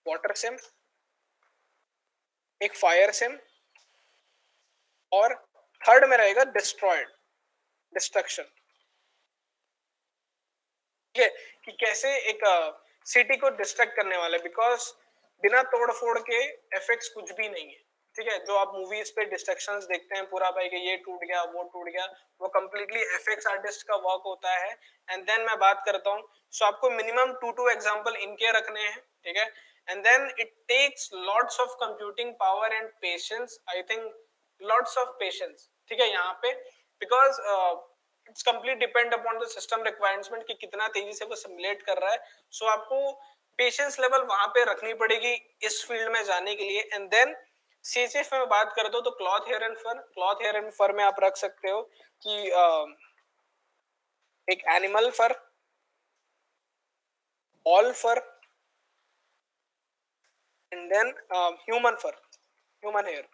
वाटर सिम, एक फायर सिम, और थर्ड में रहेगा डिस्ट्रॉयड, डिस्ट्रक्शन, ठीक है, कि कैसे एक सिटी को डिस्ट्रक्ट करने वाले, बिकॉज बिना तोड़ फोड़ के FX कुछ भी नहीं है, ठीक है। जो आप मूवीज पे डिस्ट्रक्शंस देखते हैं पूरा भाई कि ये टूट गया वो टूट गया, वो कंप्लीटली FX आर्टिस्ट का वर्क होता है। एंड देन मैं बात करता हूँ, सो आपको मिनिमम 2 एग्जांपल इनके रखने हैं, ठीक है। And then it takes lots of computing power and patience, I think lots of patience, ठीक है, यहाँ पे, because it's complete depend upon the system requirement कि कितना तेजी से वो सिमुलेट कर रहा है. सो आपको पेशेंस लेवल वहां पे रखनी पड़ेगी इस फील्ड में जाने के लिए. एंड देन CHF में बात करते हो तो क्लॉथ हेयर एंड फर में आप रख सकते हो कि एक animal fur, all fur and then human hair.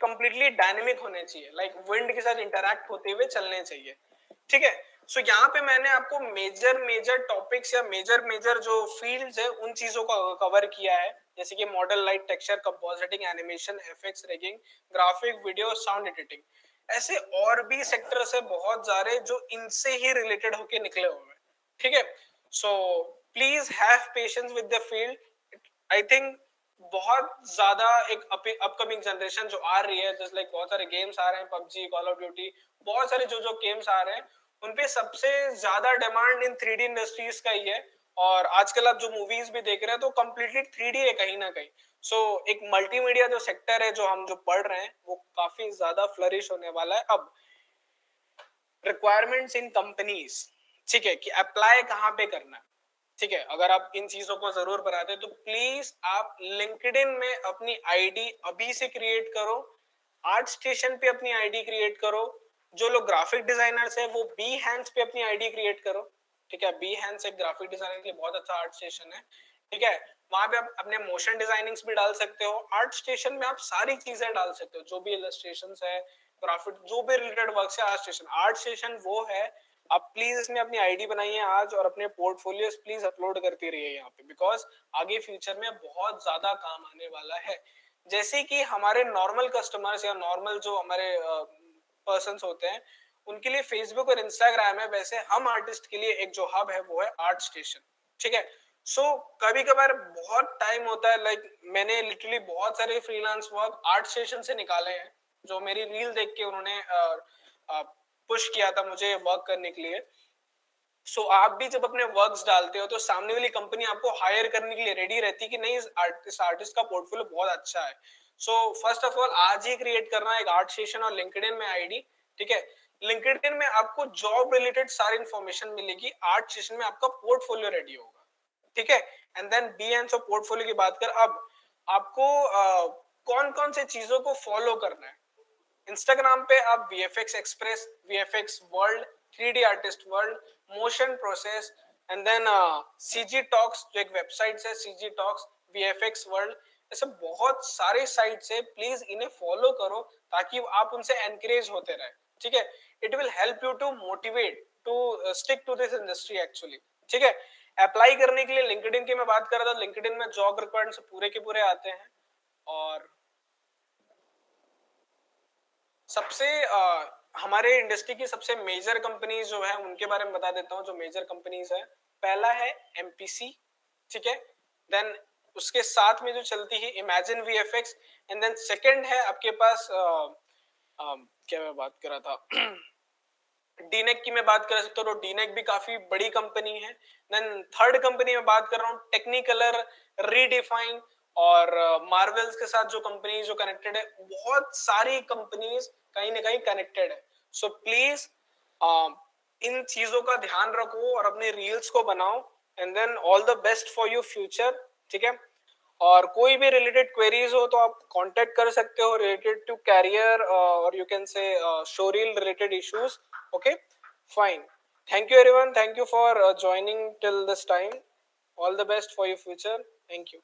Completely dynamic होने चाहिए, लाइक विंड के साथ इंटरैक्ट होते हुए चलने चाहिए. ठीक है. सो यहाँ पे मैंने आपको मेजर टॉपिक्स या मेजर जो फील्ड्स है उन चीजों को कवर किया है, जैसे कि model, light, texture, compositing, animation, FX, rigging, graphic, video, sound editing. ऐसे और भी सेक्टर्स है बहुत सारे जो इनसे ही रिलेटेड होके निकले हुए हैं. ठीक है. So please have patience with the field. I think बहुत ज्यादा एक अपकमिंग जनरेशन जो आ रही है, जस्ट लाइक बहुत सारे गेम्स आ रहे हैं, पबजी, कॉल ऑफ ड्यूटी, बहुत सारे जो गेम्स आ रहे हैं उनपे सबसे ज्यादा डिमांड इन 3D इंडस्ट्रीज का ही है. और आजकल आप जो मूवीज भी देख रहे हैं तो कंप्लीटली 3D है कहीं ना कहीं. सो एक मल्टीमीडिया जो सेक्टर है जो हम जो पढ़ रहे हैं वो काफी ज्यादा फ्लरिश होने वाला है. अब रिक्वायरमेंट्स इन कंपनीज, ठीक है, कि अप्लाई कहाँ पे करना है. ठीक है, अगर आप इन चीजों को जरूर बनाते हैं तो प्लीज आप लिंक्डइन में अपनी आईडी अभी से क्रिएट करो. आर्ट स्टेशन पे अपनी आईडी क्रिएट करो. जो लोग ग्राफिक डिजाइनर्स हैं वो बी हैंड्स पे अपनी आईडी क्रिएट करो. ठीक है, बी हैंड्स एक ग्राफिक डिजाइनर के लिए बहुत अच्छा आर्ट स्टेशन है. ठीक है, वहां पे आप अपने मोशन डिजाइनिंग्स भी डाल सकते हो. आर्ट स्टेशन में आप सारी चीजें डाल सकते हो, जो भी इलस्ट्रेशंस है, ग्राफिक, जो भी रिलेटेड वर्क है. आर्ट स्टेशन वो है. आप प्लीज इसमें अपनी आईडी बनाइए आज और अपने पोर्टफोलियोस प्लीज अपलोड करती रहिए यहाँ पे, बिकॉज आगे फ्यूचर में बहुत ज्यादा काम आने वाला है. जैसे कि हमारे नॉर्मल कस्टमर्स या नॉर्मल जो हमारे पर्सन्स होते हैं उनके लिए फेसबुक और इंस्टाग्राम है, वैसे हम आर्टिस्ट के लिए एक जो हब है वो है आर्ट स्टेशन. ठीक है. सो कभी कभार बहुत टाइम होता है, लाइक मैंने लिटरली बहुत सारे फ्रीलांस वर्क आर्ट स्टेशन से निकाले हैं, जो मेरी रील देख के उन्होंने पुश किया था मुझे वर्क करने के लिए. सो आप भी जब अपने वर्क्स डालते हो तो सामने वाली कंपनी आपको हायर करने के लिए रेडी रहती है कि नहीं, इस आर्टिस्ट का पोर्टफोलियो बहुत अच्छा है. सो फर्स्ट ऑफ ऑल आज ही क्रिएट करना एक आर्ट स्टेशन और लिंक्डइन में आईडी. ठीक है, लिंक्डइन में आपको जॉब रिलेटेड सारी इंफॉर्मेशन मिलेगी, आर्ट स्टेशन में आपका पोर्टफोलियो रेडी होगा. ठीक है. And then Behance portfolio की बात कर, अब आपको कौन कौन से चीजों को फॉलो करना है. इंस्टाग्राम पे आप VFX express, VFX world, 3D artist world, motion process, and then CG talks जो एक वेबसाइट है, CG टॉक्स, VFX वर्ल्ड, ऐसे बहुत सारे साइट्स है. प्लीज इन्हें फॉलो करो ताकि आप उनसे एनकरेज होते रहे. ठीक है, it will help you to motivate to stick to this industry actually. ठीक है. अप्लाई करने के लिए लिंक्डइन की मैं बात कर रहा था, लिंक्डइन में जॉब रिक्वायरमेंट्स पूरे के पूरे आते हैं. और सबसे हमारे इंडस्ट्री की सबसे मेजर कंपनीज जो है उनके बारे में बता देता हूँ. जो मेजर कंपनीज है, पहला है MPC. ठीक है. देन उसके साथ में जो चलती है imagine VFX. And then second है आपके पास क्या मैं बात कर रहा था डीनेक की मैं बात कर सकता हूँ. डीनेक भी काफी बड़ी कंपनी है. देन थर्ड कंपनी में बात कर रहा हूँ टेक्निकलर, रीडिफाइन और मार्वल्स के साथ जो कंपनी जो कनेक्टेड है. बहुत सारी कंपनीज कहीं ना कहीं कनेक्टेड है. सो प्लीज इन चीजों का ध्यान रखो और अपने रील्स को बनाओ. And then all the best for your future. ठीक है. और कोई भी रिलेटेड क्वेरीज हो तो आप कांटेक्ट कर सकते हो रिलेटेड टू कैरियर और you can say showreel related issues. Okay, fine. Thank you everyone. Thank you for joining till this time. All the best for your future. Thank you.